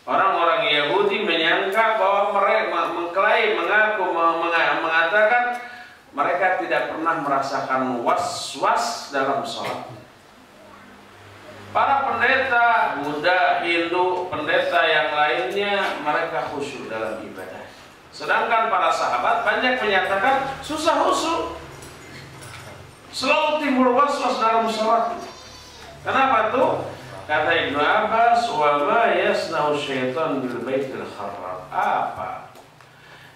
Orang-orang Yahudi menyangka bahwa mereka mengklaim, mengaku, mengatakan mereka tidak pernah merasakan was-was dalam sholat. Para pendeta Buddha, Hindu, pendeta yang lainnya mereka khusyuk dalam ibadah. Sedangkan para sahabat banyak menyatakan susah khusyuk, selalu timbul was-was dalam sholat. Kenapa tuh? Kata Ibnu Abbas, wa ma yasna'u syaitan bil baitil kharrab. Apa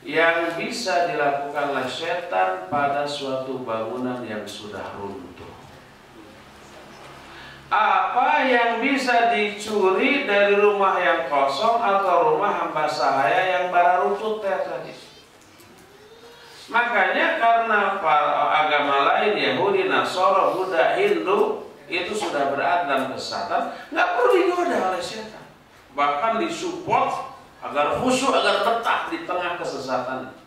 yang bisa dilakukan oleh setan pada suatu bangunan yang sudah runtuh? Apa yang bisa dicuri dari rumah yang kosong atau rumah hamba sahaya yang baru rutut tadi? Makanya karena para agama lain, Yahudi, Nasara, Buddha, Hindu, itu sudah berada dalam kesesatan, nggak perlu digoda oleh setan. Bahkan disupport agar khusyuk, agar betah di tengah kesesatan.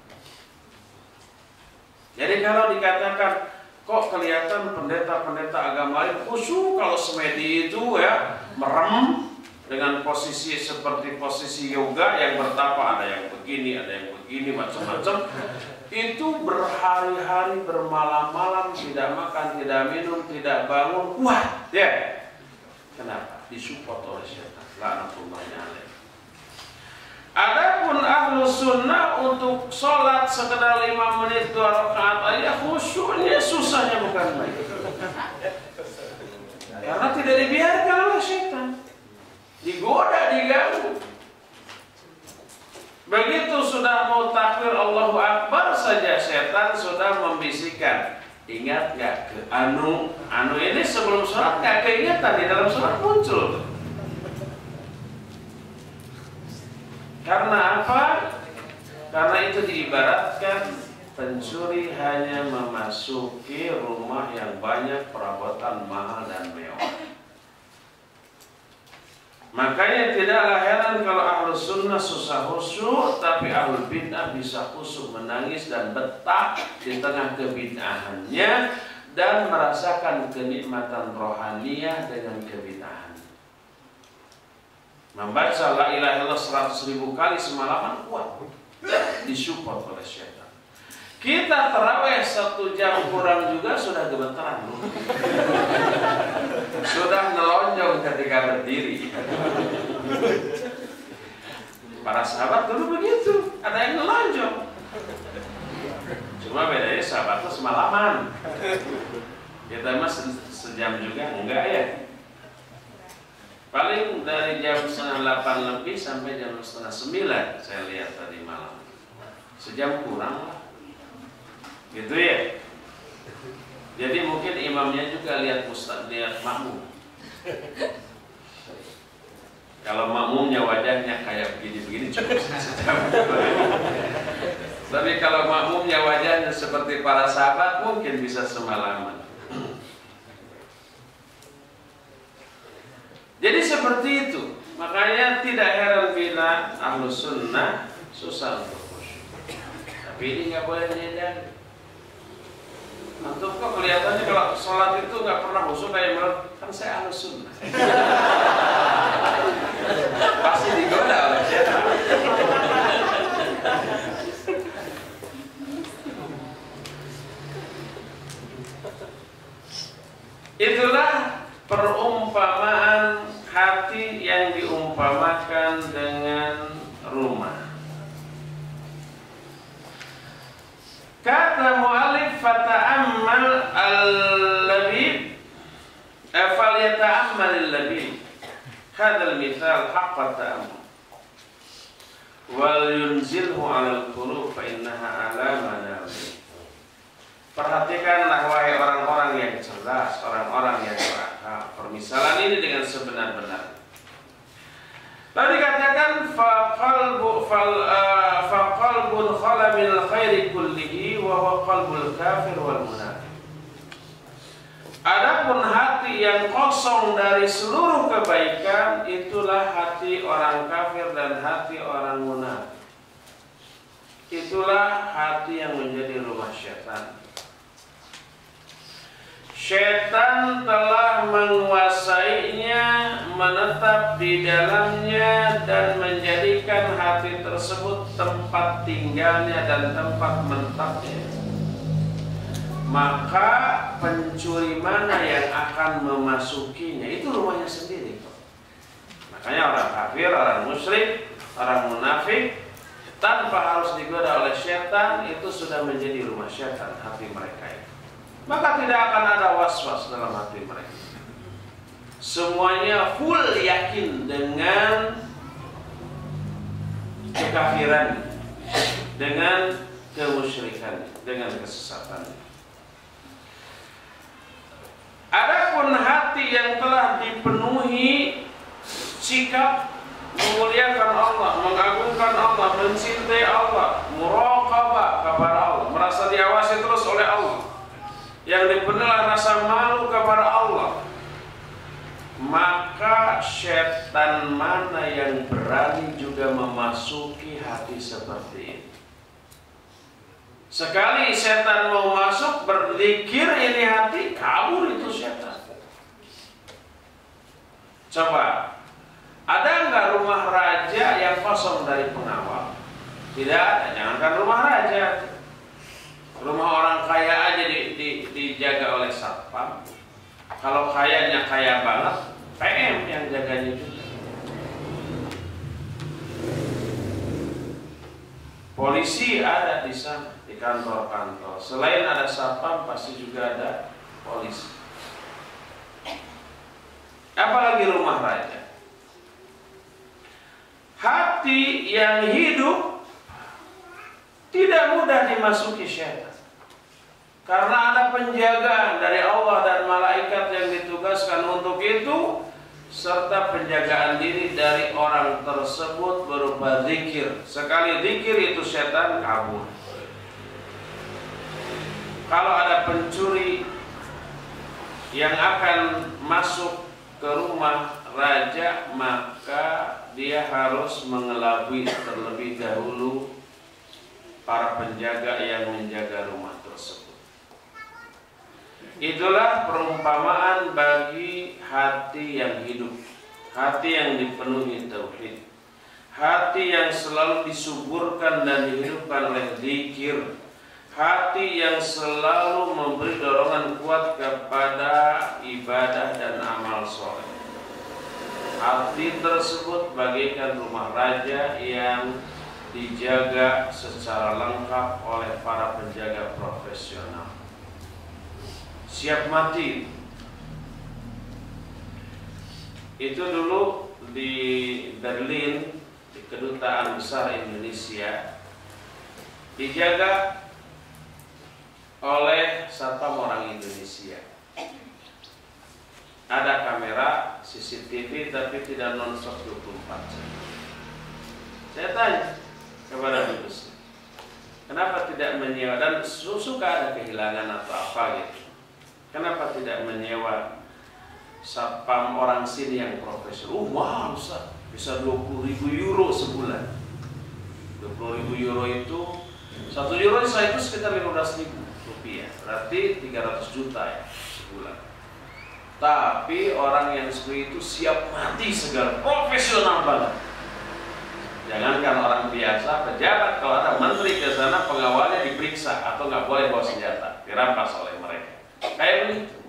Jadi kalau dikatakan kok kelihatan pendeta-pendeta agama lain khusyuk kalau semedi itu ya merem dengan posisi seperti posisi yoga yang bertapa, ada yang begini, macam-macam. itu berhari-hari, bermalam-malam, tidak makan, tidak minum, tidak bangun, kuat. Ya. Kenapa? Disupport oleh syaitan. Laknatullahi alaih. Adapun ahlu sunnah untuk sholat sekedar 5 menit 2 rakaat aja khusyuknya susahnya bukan main. Karena tidak dibiarkan oleh syaitan. Digoda, diganggu. Begitu sudah mau takbir Allahu Akbar saja setan sudah membisikkan, ingat gak ke anu ini sebelum sholat gak keingetan, di dalam sholat muncul. Karena apa? Karena itu diibaratkan pencuri hanya memasuki rumah yang banyak perabotan mahal dan mewah. Makanya tidaklah heran kalau ahlu sunnah susah khusyuk, tapi ahlu bid'ah bisa khusyuk, menangis dan betah di tengah kebid'ahannya dan merasakan kenikmatan rohaniyah dengan kebid'ahan. Membaca la ilaha illallah 100.000 kali semalaman kuat, disupport oleh syaitan. Kita tarawih 1 jam kurang juga sudah gemetaran, sudah nelonjong ketika berdiri. Para sahabat dulu begitu, ada yang nelonjong. Cuma bedanya sahabatnya semalaman, kita mah sejam juga enggak ya. Paling dari jam 7:30 lebih sampai jam 8:30 saya lihat tadi malam, sejam kurang lah. Gitu ya. Jadi mungkin imamnya juga lihat makmum. Kalau makmumnya wajahnya kayak begini-begini cukup sejam. Tapi kalau makmumnya wajahnya seperti para sahabat mungkin bisa semalaman. Jadi seperti itu. Makanya tidak heran bila ahlu sunnah susah untuk khusyuk. Tapi ini nggak boleh dihindari. Antum kok kelihatannya kalau sholat itu nggak pernah khusyuk kayak menurut, kan saya ahlu sunnah. Pasti digoda oleh syaitan. Itulah perumpamaan hati yang diumpamakan dengan rumah. Kata mu'alif fata'ammal al-labib falyata'ammal al-labib hadal mithal haqqa ta'ammal wal yunzilhu 'ala al-qulub fa innaha 'alama nabi. Perhatikanlah wahai orang-orang yang cerdas, orang-orang yang berakal, permisalan ini dengan sebenar-benarnya. Lalu dikatakan faqalbun khala minal khairi kullihi wa huwa qalbul kafir wal munafiq. Adapun hati yang kosong dari seluruh kebaikan itulah hati orang kafir dan hati orang munafik. Itulah hati yang menjadi rumah syaitan. Syaitan telah menguasainya, menetap di dalamnya dan menjadikan hati tersebut tempat tinggalnya dan tempat menetapnya. Maka pencuri mana yang akan memasukinya itu rumahnya sendiri. Makanya orang kafir, orang musyrik, orang munafik tanpa harus digoda oleh syaitan itu sudah menjadi rumah syaitan hati mereka itu. Maka tidak akan ada was-was dalam hati mereka. Semuanya full yakin dengan kekafiran, dengan kemusyrikan, dengan kesesatan. Adapun hati yang telah dipenuhi sikap memuliakan Allah, mengagungkan Allah, mencintai Allah, muraqabah kepada Allah, merasa diawasi terus oleh Allah, yang dipenuhi rasa malu kepada Allah, maka syaitan mana yang berani juga memasuki hati seperti ini. Sekali syaitan mau masuk berzikir ini hati, kabur itu syaitan. Coba, ada nggak rumah raja yang kosong dari pengawal? Tidak ada, jangankan rumah raja. Rumah orang kaya aja dijaga oleh satpam. Kalau kayanya kaya banget, PM yang jaganya juga. Polisi ada di sana, di kantor-kantor. Selain ada satpam, pasti juga ada polisi. Apalagi rumah raja. Hati yang hidup tidak mudah dimasuki syaitan. Karena ada penjagaan dari Allah dan malaikat yang ditugaskan untuk itu, serta penjagaan diri dari orang tersebut berupa zikir. Sekali zikir itu setan kabur. Kalau ada pencuri yang akan masuk ke rumah raja, maka dia harus mengelabui terlebih dahulu para penjaga yang menjaga rumah tersebut. Itulah perumpamaan bagi hati yang hidup, hati yang dipenuhi tauhid, hati yang selalu disuburkan dan dihidupkan oleh zikir, hati yang selalu memberi dorongan kuat kepada ibadah dan amal soleh. Hati tersebut bagaikan rumah raja yang dijaga secara lengkap oleh para penjaga profesional. Siap mati. Itu dulu di Berlin, di Kedutaan Besar Indonesia, dijaga oleh satpam orang Indonesia. Ada kamera CCTV tapi tidak non-stop 24 jam. Saya tanya kepada dubes, kenapa tidak menyewa, dan suka ada kehilangan atau apa gitu, kenapa tidak menyewa satpam orang sini yang profesional? Mahal Ustaz, bisa 20.000 euro sebulan. 20.000 euro itu, 1 euro itu sekitar 15.000 rupiah, berarti 300 juta ya sebulan. Tapi orang yang seperti itu siap mati segala, profesional banget. Jangankan orang biasa, pejabat, kalau ada menteri ke sana, pengawalnya diperiksa atau nggak boleh bawa senjata, dirampas oleh mereka. Kayak begitu.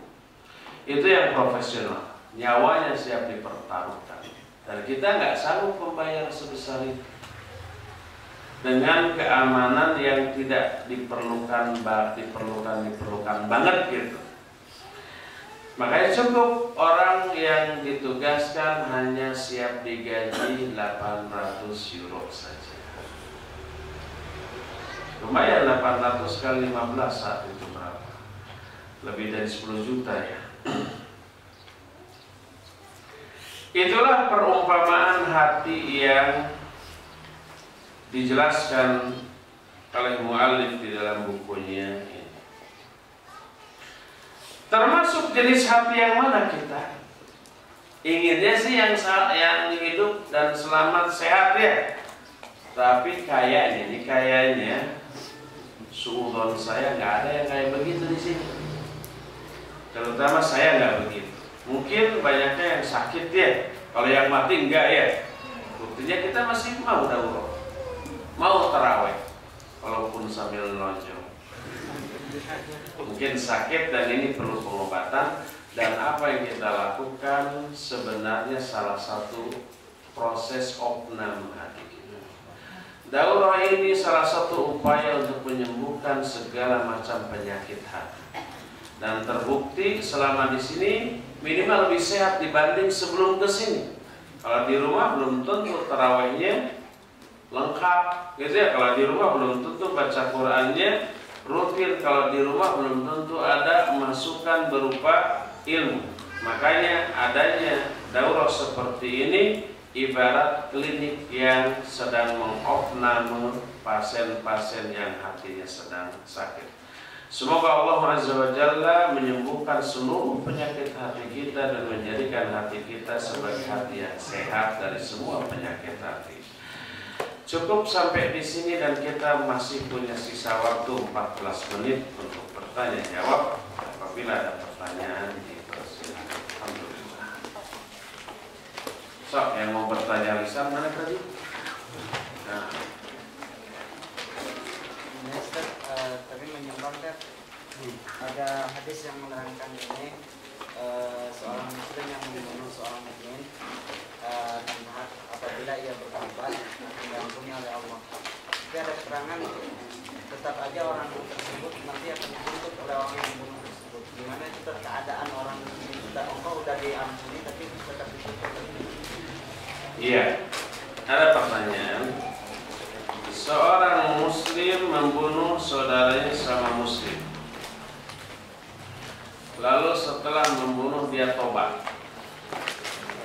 Itu yang profesional, nyawanya siap dipertaruhkan. Dan kita nggak sanggup membayar sebesar itu dengan keamanan yang tidak diperlukan banget gitu. Makanya cukup orang yang ditugaskan hanya siap digaji 800 euro saja. Lumayan, 800 kali 15 saat itu berapa? Lebih dari 10 juta ya. Itulah perumpamaan hati yang dijelaskan oleh muallif di dalam bukunya ini. Termasuk jenis hati yang mana kita? Inginnya sih yang hidup dan selamat sehat ya. Tapi kayaknya suudon saya nggak ada yang kayak begitu di sini. Terutama saya nggak begitu. Mungkin banyaknya yang sakit ya. Kalau yang mati enggak ya. Buktinya kita masih mau daurah, mau taraweh, walaupun sambil lonjong. Mungkin sakit dan ini perlu pengobatan, dan apa yang kita lakukan sebenarnya salah satu proses opnam hati kita. Daurah ini salah satu upaya untuk menyembuhkan segala macam penyakit hati, dan terbukti selama di sini minimal lebih sehat dibanding sebelum ke sini. Kalau di rumah belum tentu tarawihnya lengkap, gitu ya. Kalau di rumah belum tentu baca Qur'annya rutin, kalau di rumah belum tentu ada masukan berupa ilmu. Makanya adanya daurah seperti ini ibarat klinik yang sedang mengopname pasien-pasien yang hatinya sedang sakit. Semoga Allah Azza wa Jalla menyembuhkan seluruh penyakit hati kita dan menjadikan hati kita sebagai hati yang sehat dari semua penyakit hati. Cukup sampai di sini dan kita masih punya sisa waktu 14 menit untuk bertanya jawab. Apabila ada pertanyaan, dipersilakan. Alhamdulillah. So, yang mau bertanya lisan mana tadi? Nah. Tadi menyimpang, ada hadis yang menerangkan ini, seorang muslim yang membunuh seorang mukmin tanpa hak apabila ia bertobat akan diampuni oleh Allah. Tapi ada keterangan tetap aja orang tersebut nanti akan dituntut oleh orang yang membunuh tersebut. Gimana itu keadaan orang ini udah diampuni tapi tetap dituntut? Iya, ada pertanyaan. Seorang muslim membunuh saudaranya sama muslim, lalu setelah membunuh dia tobat,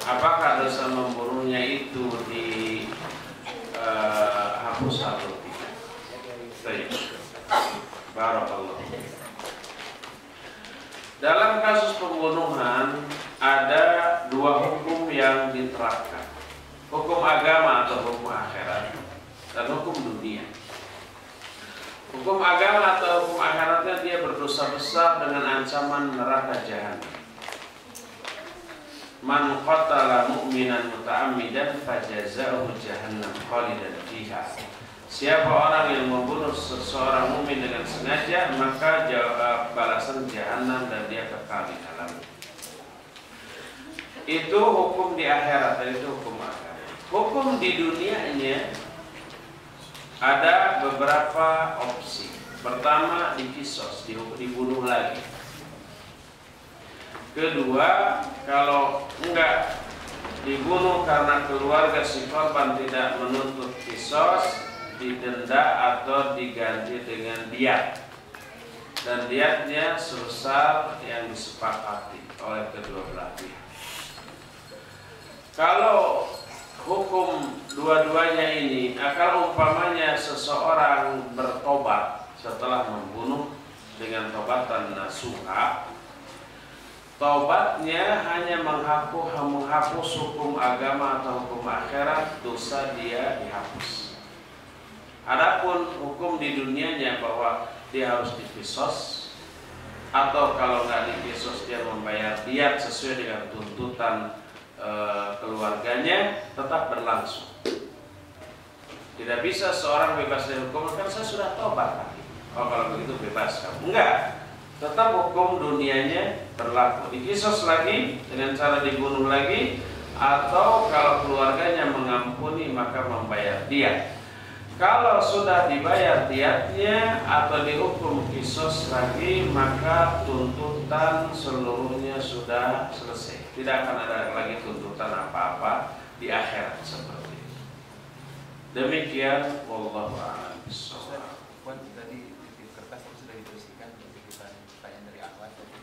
apakah dosa membunuhnya itu dihapus atau tidak? Baik. Barakallah. Dalam kasus pembunuhan ada dua hukum yang diterapkan, hukum agama atau hukum akhirat, dan hukum dunia. Hukum agama atau hukum akhiratnya dia berdosa besar dengan ancaman neraka jahanam. Man qatala mu'minan muta'ammidan fajaza'uhu jahannam khalidan fiha. Siapa orang yang membunuh seseorang mukmin dengan sengaja, maka balasan jahanam dan dia kekal di dalam. Itu hukum di akhirat, dan itu hukum akhirat. Hukum di dunianya ada beberapa opsi. Pertama, dikisos, dibunuh lagi. Kedua, kalau enggak dibunuh karena keluarga si korban tidak menuntut kisos, didenda atau diganti dengan diat, dan diatnya sebesar yang disepakati oleh kedua belah pihak. Kalau hukum dua-duanya ini, kalau umpamanya seseorang bertobat setelah membunuh dengan tobatan nasuha, tobatnya hanya menghapus hukum agama atau hukum akhirat, dosa dia dihapus. Adapun hukum di dunianya bahwa dia harus dikisos, atau kalau nggak dikisos dia membayar diat sesuai dengan tuntutan keluarganya, tetap berlangsung. Tidak bisa seorang bebas dari hukum, kan saya sudah tobat lagi. Oh, kalau begitu bebas kamu. Enggak, tetap hukum dunianya berlaku. Dikisos lagi dengan cara dibunuh lagi, atau kalau keluarganya mengampuni maka membayar diat. Kalau sudah dibayar diatnya atau dihukum kisos lagi, maka tuntutan seluruhnya sudah selesai. Tidak akan ada lagi tuntutan apa-apa di akhirat seperti itu. Demikian, wallahu a'lam bishawab. Tadi di kertas sudah dibersihkan, pertanyaan dari Ahmad tadi.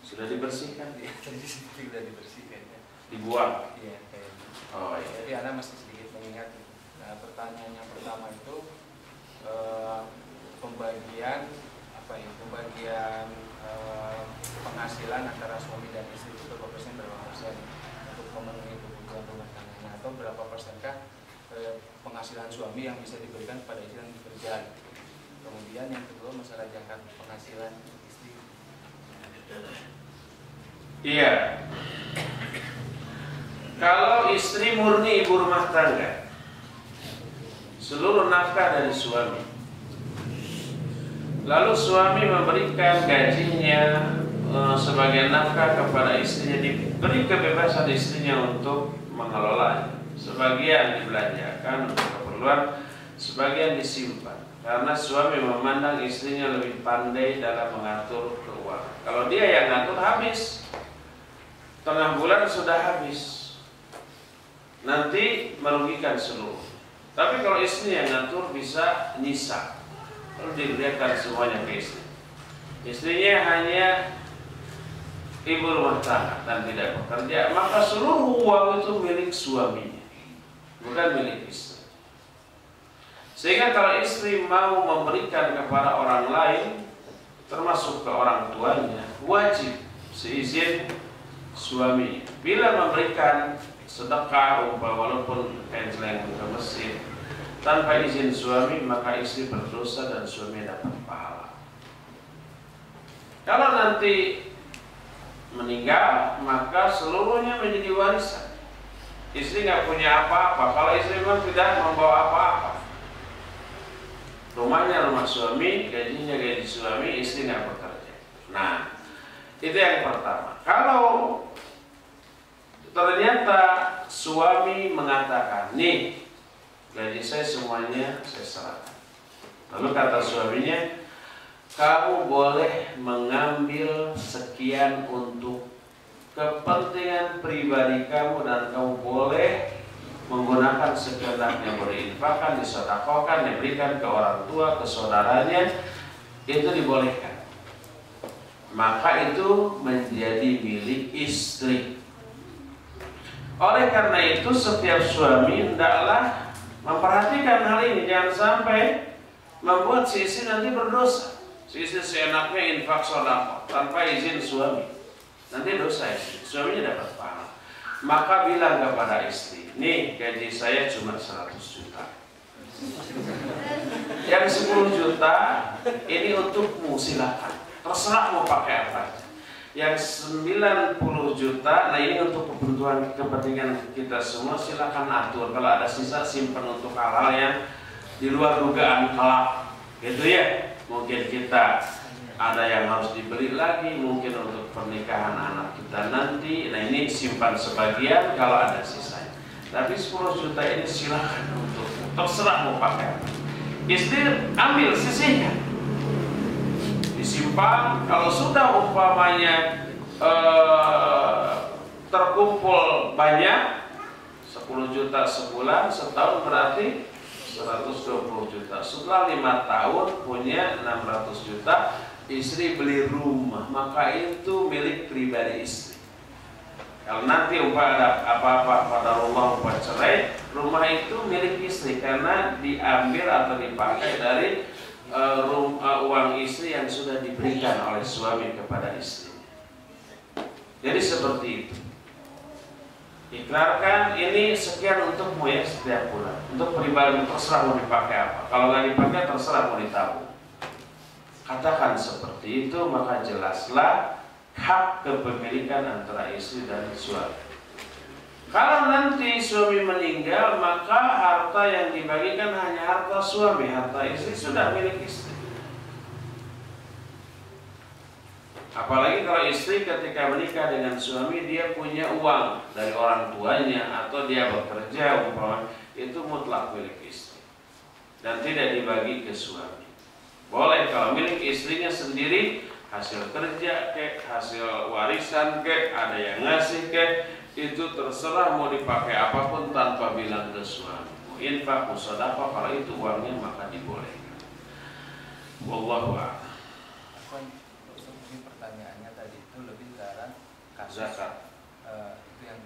Sudah dibersihkan? Tadi sudah dibersihkan ya. Dibuang? Iya. Oh iya. Jadi Anda masih sedikit mengingat. Nah, pertanyaan yang pertama itu pembagian penghasilan antara suami dan istri itu berapa persen untuk memenuhi kebutuhan rumah tangganya, atau berapa persenkah penghasilan suami yang bisa diberikan kepada istri yang bekerja. Kemudian yang kedua, masalah zakat penghasilan istri. Iya. Kalau istri murni ibu rumah tangga, seluruh nafkah dari suami, lalu suami memberikan gajinya sebagai nafkah kepada istrinya, diberi kebebasan istrinya untuk mengelola. Sebagian dibelanjakan untuk keperluan, sebagian disimpan, karena suami memandang istrinya lebih pandai dalam mengatur keuangan. Kalau dia yang ngatur, habis tengah bulan sudah habis, nanti merugikan seluruh. Tapi kalau istri yang ngatur, bisa nyisa, lalu diberikan semuanya ke istri. Istrinya hanya ibu rumah tangga dan tidak bekerja, maka seluruh uang itu milik suaminya, bukan milik istri. Sehingga kalau istri mau memberikan kepada orang lain, termasuk ke orang tuanya, wajib seizin suami. Bila memberikan sedekah, walaupun kain ke masjid, tanpa izin suami, maka istri berdosa dan suami dapat pahala. Kalau nanti meninggal, maka seluruhnya menjadi warisan. Istri nggak punya apa-apa. Kalau istri memang tidak membawa apa-apa, Rumahnya rumah suami, gajinya gaji suami, istri nggak bekerja. Nah, itu yang pertama. Kalau ternyata suami mengatakan, nih gaji saya semuanya saya serahkan. Lalu kata suaminya, kamu boleh mengambil sekian untuk kepentingan pribadi kamu dan kamu boleh menggunakan sekedarnya, berinfakkan, disedekahkan, diberikan ke orang tua, ke saudaranya, itu dibolehkan. Maka itu menjadi milik istri. Oleh karena itu setiap suami hendaklah memperhatikan hal ini, jangan sampai membuat si istri nanti berdosa. Si istri seenaknya infak sedekah tanpa izin suami, nanti dosa istri, suaminya dapat pahala. Maka bilang kepada istri, nih gaji saya cuma 100 juta. Yang 10 juta ini untukmu, silakan. Terserah mau pakai apa. Yang 90 juta, nah ini untuk kepentingan kita semua, silakan atur. Kalau ada sisa simpan untuk hal-hal yang di luar dugaan kelak, gitu ya. Mungkin kita ada yang harus dibeli lagi, mungkin untuk pernikahan anak kita nanti. Nah ini simpan sebagian kalau ada sisanya. Tapi 10 juta ini silakan untuk terserah mau pakai apa. Istri ambil sisihnya, disimpan. Kalau sudah umpamanya terkumpul banyak, 10 juta sebulan, setahun berarti 120 juta. Setelah 5 tahun punya 600 juta, istri beli rumah, maka itu milik pribadi istri. Kalau nanti ada apa-apa pada Allah buat cerai, rumah itu milik istri karena diambil atau dipakai dari uang istri yang sudah diberikan oleh suami kepada istri. Jadi seperti itu. Ikrarkan ini sekian untukmu ya setiap bulan. Untuk pribadi terserah mau dipakai apa. Kalau nggak dipakai terserah mau ditabung. Katakan seperti itu, maka jelaslah hak kepemilikan antara istri dan suami. Kalau nanti suami meninggal, maka harta yang dibagikan hanya harta suami, harta istri sudah milik istri. Apalagi kalau istri ketika menikah dengan suami, dia punya uang dari orang tuanya atau dia bekerja, itu mutlak milik istri dan tidak dibagi ke suami. Boleh kalau milik istrinya sendiri, hasil kerja kek, hasil warisan kek, ada yang ngasih kek, itu terserah mau dipakai apapun tanpa bilang ke suami. Mau infak, mau sedekah, kalau itu uangnya maka dibolehkan. Wallahu a'lam. Pertanyaannya tadi itu lebih ke arah kasus Zakat. Itu yang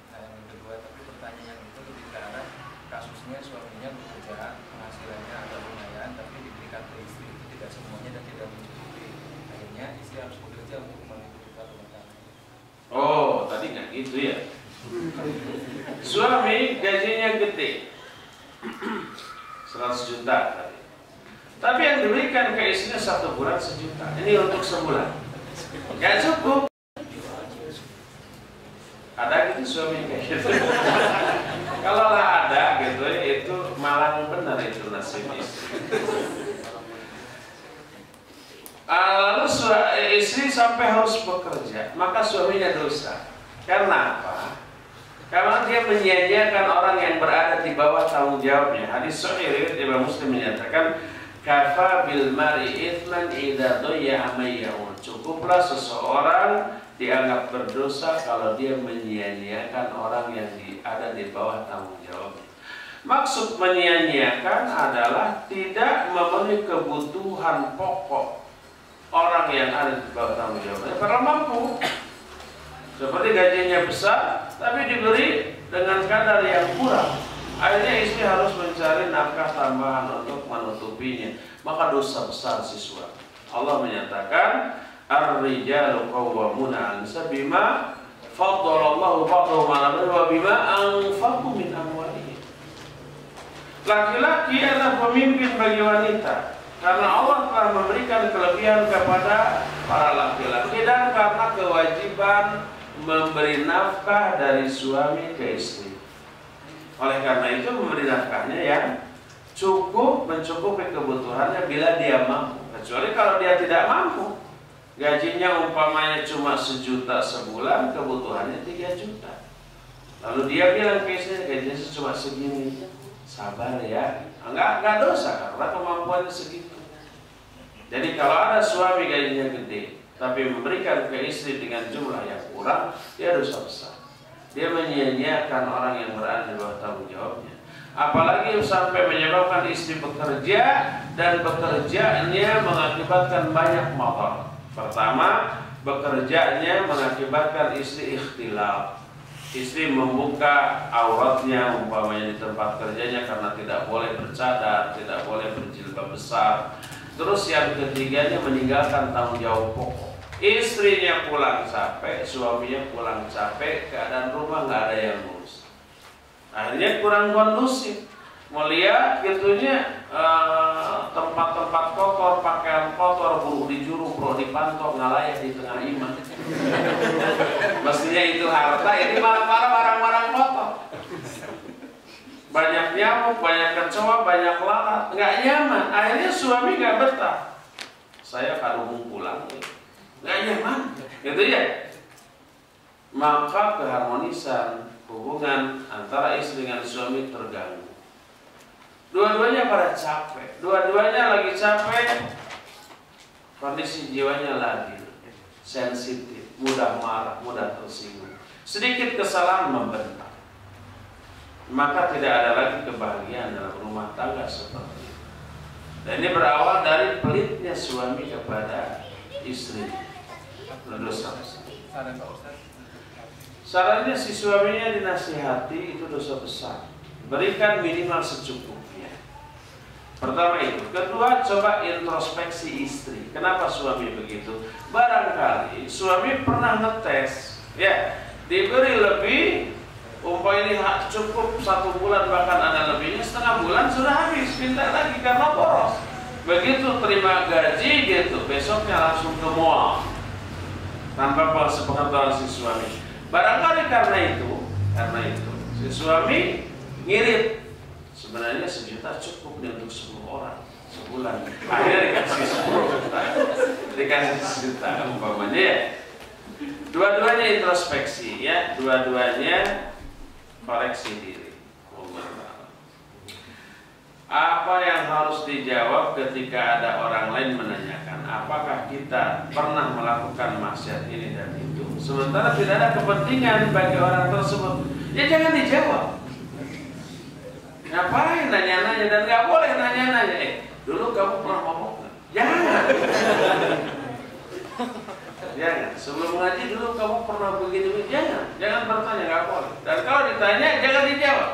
kedua, tapi pertanyaan itu lebih ke arah kasusnya suaminya bekerja, penghasilannya agak lumayan, tapi diberikan ke istri itu tidak semuanya dan tidak mencukupi. Akhirnya istri harus bekerja untuk mengikuti rumah tangga. Oh, tadi nggak gitu ya. Suami gajinya gede, 100 juta tadi. Tapi yang diberikan ke istrinya 1 bulan 1 juta. Ini untuk sebulan. Gak cukup. Ada gitu suami kayak gitu. Kalau lah ada gitu, itu malang benar itu nasib istri. Lalu istri sampai harus bekerja, maka suaminya dosa. Karena apa? Karena dia menyia-nyiakan orang yang berada di bawah tanggung jawabnya. Hadis sahih riwayat Imam Muslim menyatakan, kafa bil mar'i itsman idza dayya amayahu. Cukuplah seseorang dianggap berdosa kalau dia menyia-nyiakan orang yang ada di bawah tanggung jawabnya. Maksud menyia-nyiakan adalah tidak memenuhi kebutuhan pokok orang yang ada di bawah tanggung jawabnya. Padahal mampu, seperti gajinya besar, tapi diberi dengan kadar yang kurang. Akhirnya istri harus mencari nafkah tambahan untuk menutupinya. Maka dosa besar si suami. Allah menyatakan, ar-rijalu qawwamuna 'ala an-nisa bima faddalallahu ba'dahum 'ala ba'din wa bima anfaqu min amwalihim. Laki-laki adalah pemimpin bagi wanita karena Allah telah memberikan kelebihan kepada para laki-laki dan karena kewajiban memberi nafkah dari suami ke istri. Oleh karena itu memberi nafkahnya yang cukup mencukupi kebutuhannya bila dia mampu. Kecuali kalau dia tidak mampu, gajinya umpamanya cuma 1 juta sebulan, kebutuhannya 3 juta. Lalu dia bilang ke istrinya, gajinya cuma segini, sabar ya, enggak dosa karena kemampuannya segitu. Jadi kalau ada suami gajinya gede, tapi memberikan ke istri dengan jumlah yang kurang, dia dosa besar. Dia menyia-nyiakan orang yang berada di bawah tanggung jawabnya. Apalagi sampai menyebabkan istri bekerja dan bekerjanya mengakibatkan banyak masalah. Pertama, bekerjanya mengakibatkan istri ikhtilaf. Istri membuka auratnya umpamanya di tempat kerjanya karena tidak boleh bercadar, tidak boleh berjilbab besar. Terus yang ketiganya meninggalkan tanggung jawab pokok. Istrinya pulang capek, suaminya pulang capek, keadaan rumah nggak ada yang ngurus. Akhirnya kurang kondusif. Melihat gitunya tempat-tempat kotor, pakaian kotor, buruh dijuru, pro dipantau, nggak layak di tengah iman. Mestinya itu harta, ini malah barang-barang kotor. Banyak nyamuk, banyak kecoa, banyak lalat, nggak nyaman. Akhirnya suami nggak betah. Saya kalau pulang, nggak nyaman, gitu ya. Maka keharmonisan hubungan antara istri dengan suami terganggu. Dua-duanya pada capek, dua-duanya lagi capek, kondisi jiwanya labil, sensitif, mudah marah, mudah tersinggung. Sedikit kesalahan membentak. Maka tidak ada lagi kebahagiaan dalam rumah tangga seperti itu. Dan ini berawal dari pelitnya suami kepada istri. Dosa besar. Sarannya si suaminya dinasihati itu dosa besar. Berikan minimal secukupnya. Pertama itu. Kedua, coba introspeksi istri. Kenapa suami begitu? Barangkali suami pernah ngetes, ya, diberi lebih, umpamanya ini cukup 1 bulan bahkan ada lebihnya, setengah bulan sudah habis, minta lagi karena boros. Begitu terima gaji gitu, besoknya langsung ke mall tanpa sepengetahuan si suami. Barangkali karena itu si suami ngirit. Sebenarnya 1 juta cukup untuk 10 orang sebulan. Akhirnya dikasih 10 juta, dikasih 1 juta umpamanya ya. Dua-duanya introspeksi ya, dua-duanya koreksi diri. Apa yang harus dijawab ketika ada orang lain menanyakan apakah kita pernah melakukan maksiat ini dan itu, sementara tidak ada kepentingan bagi orang tersebut, ya jangan dijawab. Ngapain nanya-nanya, dan nggak boleh nanya-nanya. Dulu kamu pernah ngomong nggak? Jangan. Jangan. Sebelum ngaji dulu kamu pernah begini? Jangan bertanya, nggak boleh. Dan kalau ditanya jangan dijawab.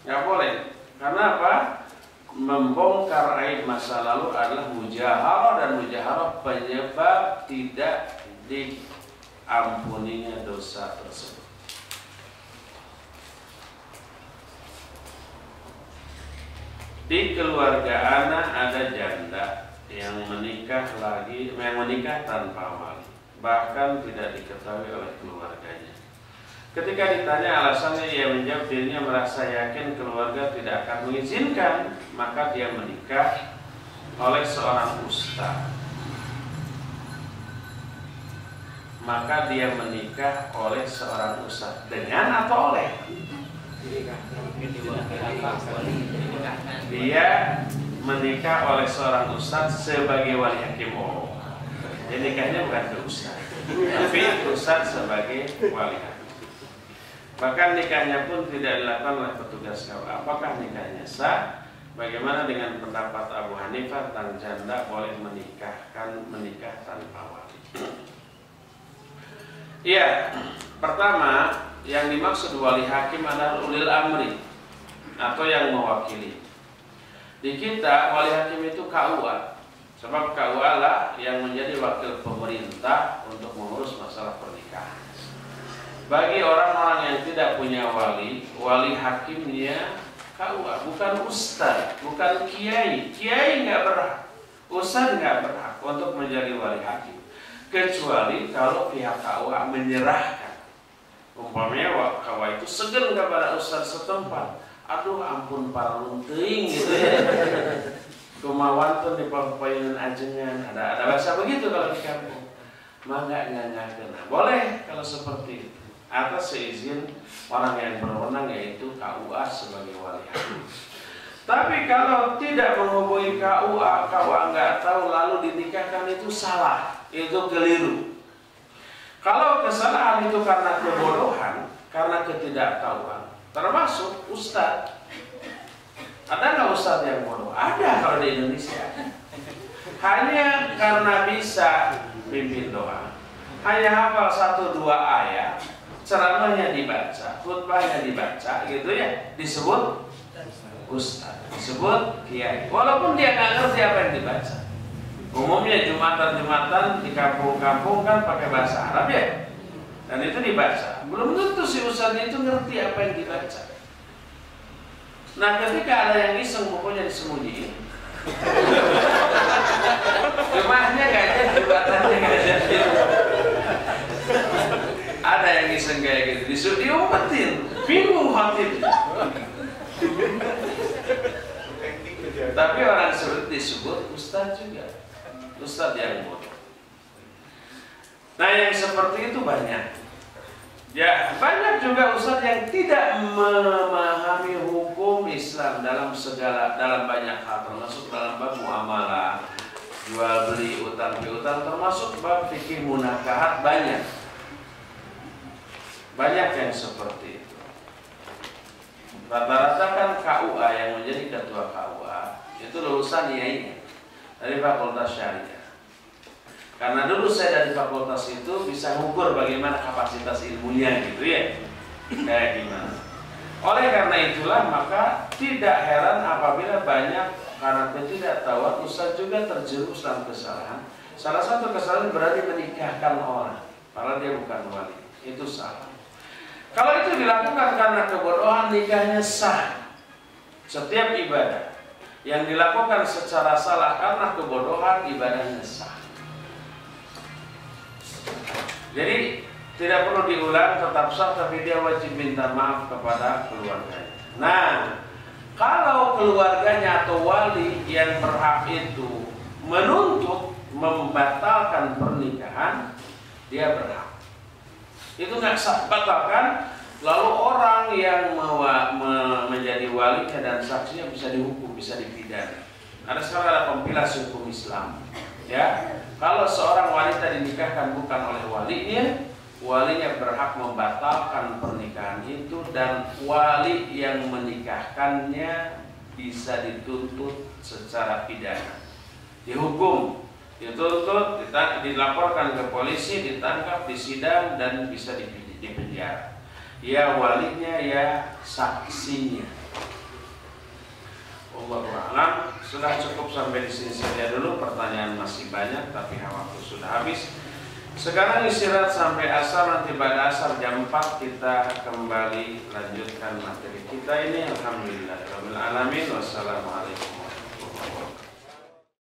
Nggak boleh. Karena apa? Membongkar aib masa lalu adalah mujaharah, dan mujaharah penyebab tidak diampuninya dosa tersebut. Di keluarga anak ada janda yang menikah tanpa wali, bahkan tidak diketahui oleh keluarganya. Ketika ditanya alasannya, ia menjawab dirinya merasa yakin keluarga tidak akan mengizinkan, maka dia menikah oleh seorang ustaz. Dengan atau oleh? Dia menikah oleh seorang ustaz sebagai wali hakim. Jadi nikahnya bukan ke ustaz, tapi ustaz sebagai wali hakim. Bahkan nikahnya pun tidak dilakukan oleh petugas KUA. Apakah nikahnya sah? Bagaimana dengan pendapat Abu Hanifah tentang janda boleh menikah tanpa wali? Iya, pertama yang dimaksud wali hakim adalah ulil amri atau yang mewakili. Di kita wali hakim itu KUA, sebab KUA lah yang menjadi wakil pemerintah untuk mengurus masalah pernikahan. Bagi orang-orang yang tidak punya wali hakimnya KUA, bukan ustaz, bukan kiai. Kiai nggak berhak, ustaz nggak berhak untuk menjadi wali hakim, kecuali kalau pihak KUA menyerahkan. Umpamanya KUA itu segan kepada ustaz setempat, aduh ampun parlun teuing gitu ya. Kumawantun di payunan ajengan, ada bahasa begitu kalau di kampung. Mangga nyanyakeun. Boleh kalau seperti itu. Atas seizin orang yang berwenang yaitu KUA sebagai wali ahli. Tapi kalau tidak menghubungi KUA nggak tahu lalu dinikahkan itu salah, itu keliru. Kalau kesalahan itu karena kebodohan, karena ketidaktahuan, termasuk ustadz. Ada nggak ustadz yang bodoh? Ada kalau di Indonesia. Hanya karena bisa pimpin doa, hanya hafal 1-2 ayat, ceramahnya dibaca, khutbahnya dibaca, gitu ya, disebut ustadz, disebut kiai. Walaupun dia nggak ngerti apa yang dibaca. Umumnya jumatan-jumatan di kampung-kampung kan pakai bahasa Arab ya, dan itu dibaca. Belum tentu si ustadz itu ngerti apa yang dibaca. Nah, ketika ada yang iseng pokoknya disembunyiin. Jumahnya nggak jadi, jumatannya nggak jadi. Ada yang iseng kayak gitu, disuruh diumpetin, bingung hati. Tapi orang disebut ustadz juga, ustadz yang bodoh. Nah, yang seperti itu banyak. Ya, banyak juga ustadz yang tidak memahami hukum Islam dalam banyak hal, termasuk dalam bab muamalah, jual beli, utang piutang, termasuk bab fikih munakahat, banyak yang seperti itu. Rata-rata kan KUA yang menjadi ketua KUA itu lulusan IAIN dari Fakultas Syariah. Karena dulu saya dari fakultas itu bisa mengukur bagaimana kapasitas ilmunya gitu ya, kayak gimana. Oleh karena itulah maka tidak heran apabila banyak karena ketidaktahuan ustaz juga terjerumus dalam kesalahan. Salah satu kesalahan berarti menikahkan orang, padahal dia bukan wali, itu salah. Kalau itu dilakukan karena kebodohan, nikahnya sah. Setiap ibadah yang dilakukan secara salah karena kebodohan, ibadahnya sah. Jadi tidak perlu diulang, tetap sah, tapi dia wajib minta maaf kepada keluarganya. Nah, kalau keluarganya atau wali yang berhak itu menuntut membatalkan pernikahan, dia berhak. Itu nggak sah, batalkan. Lalu orang yang menjadi walinya dan saksinya bisa dihukum, bisa dipidana. Ada sekarang ada kompilasi hukum Islam. Ya, kalau seorang wanita dinikahkan bukan oleh walinya berhak membatalkan pernikahan itu, dan wali yang menikahkannya bisa dituntut secara pidana, dihukum, dituntut, dilaporkan ke polisi, ditangkap, disidang, dan bisa dipenjara. Ya walinya, ya saksinya. Wallahu a'lam. Sudah cukup sampai di sini saja dulu. Pertanyaan masih banyak, tapi waktu sudah habis. Sekarang istirahat sampai asar. Nanti pada asar jam 4 kita kembali lanjutkan materi kita ini. Alhamdulillahirabbil alamin. Wassalamualaikum.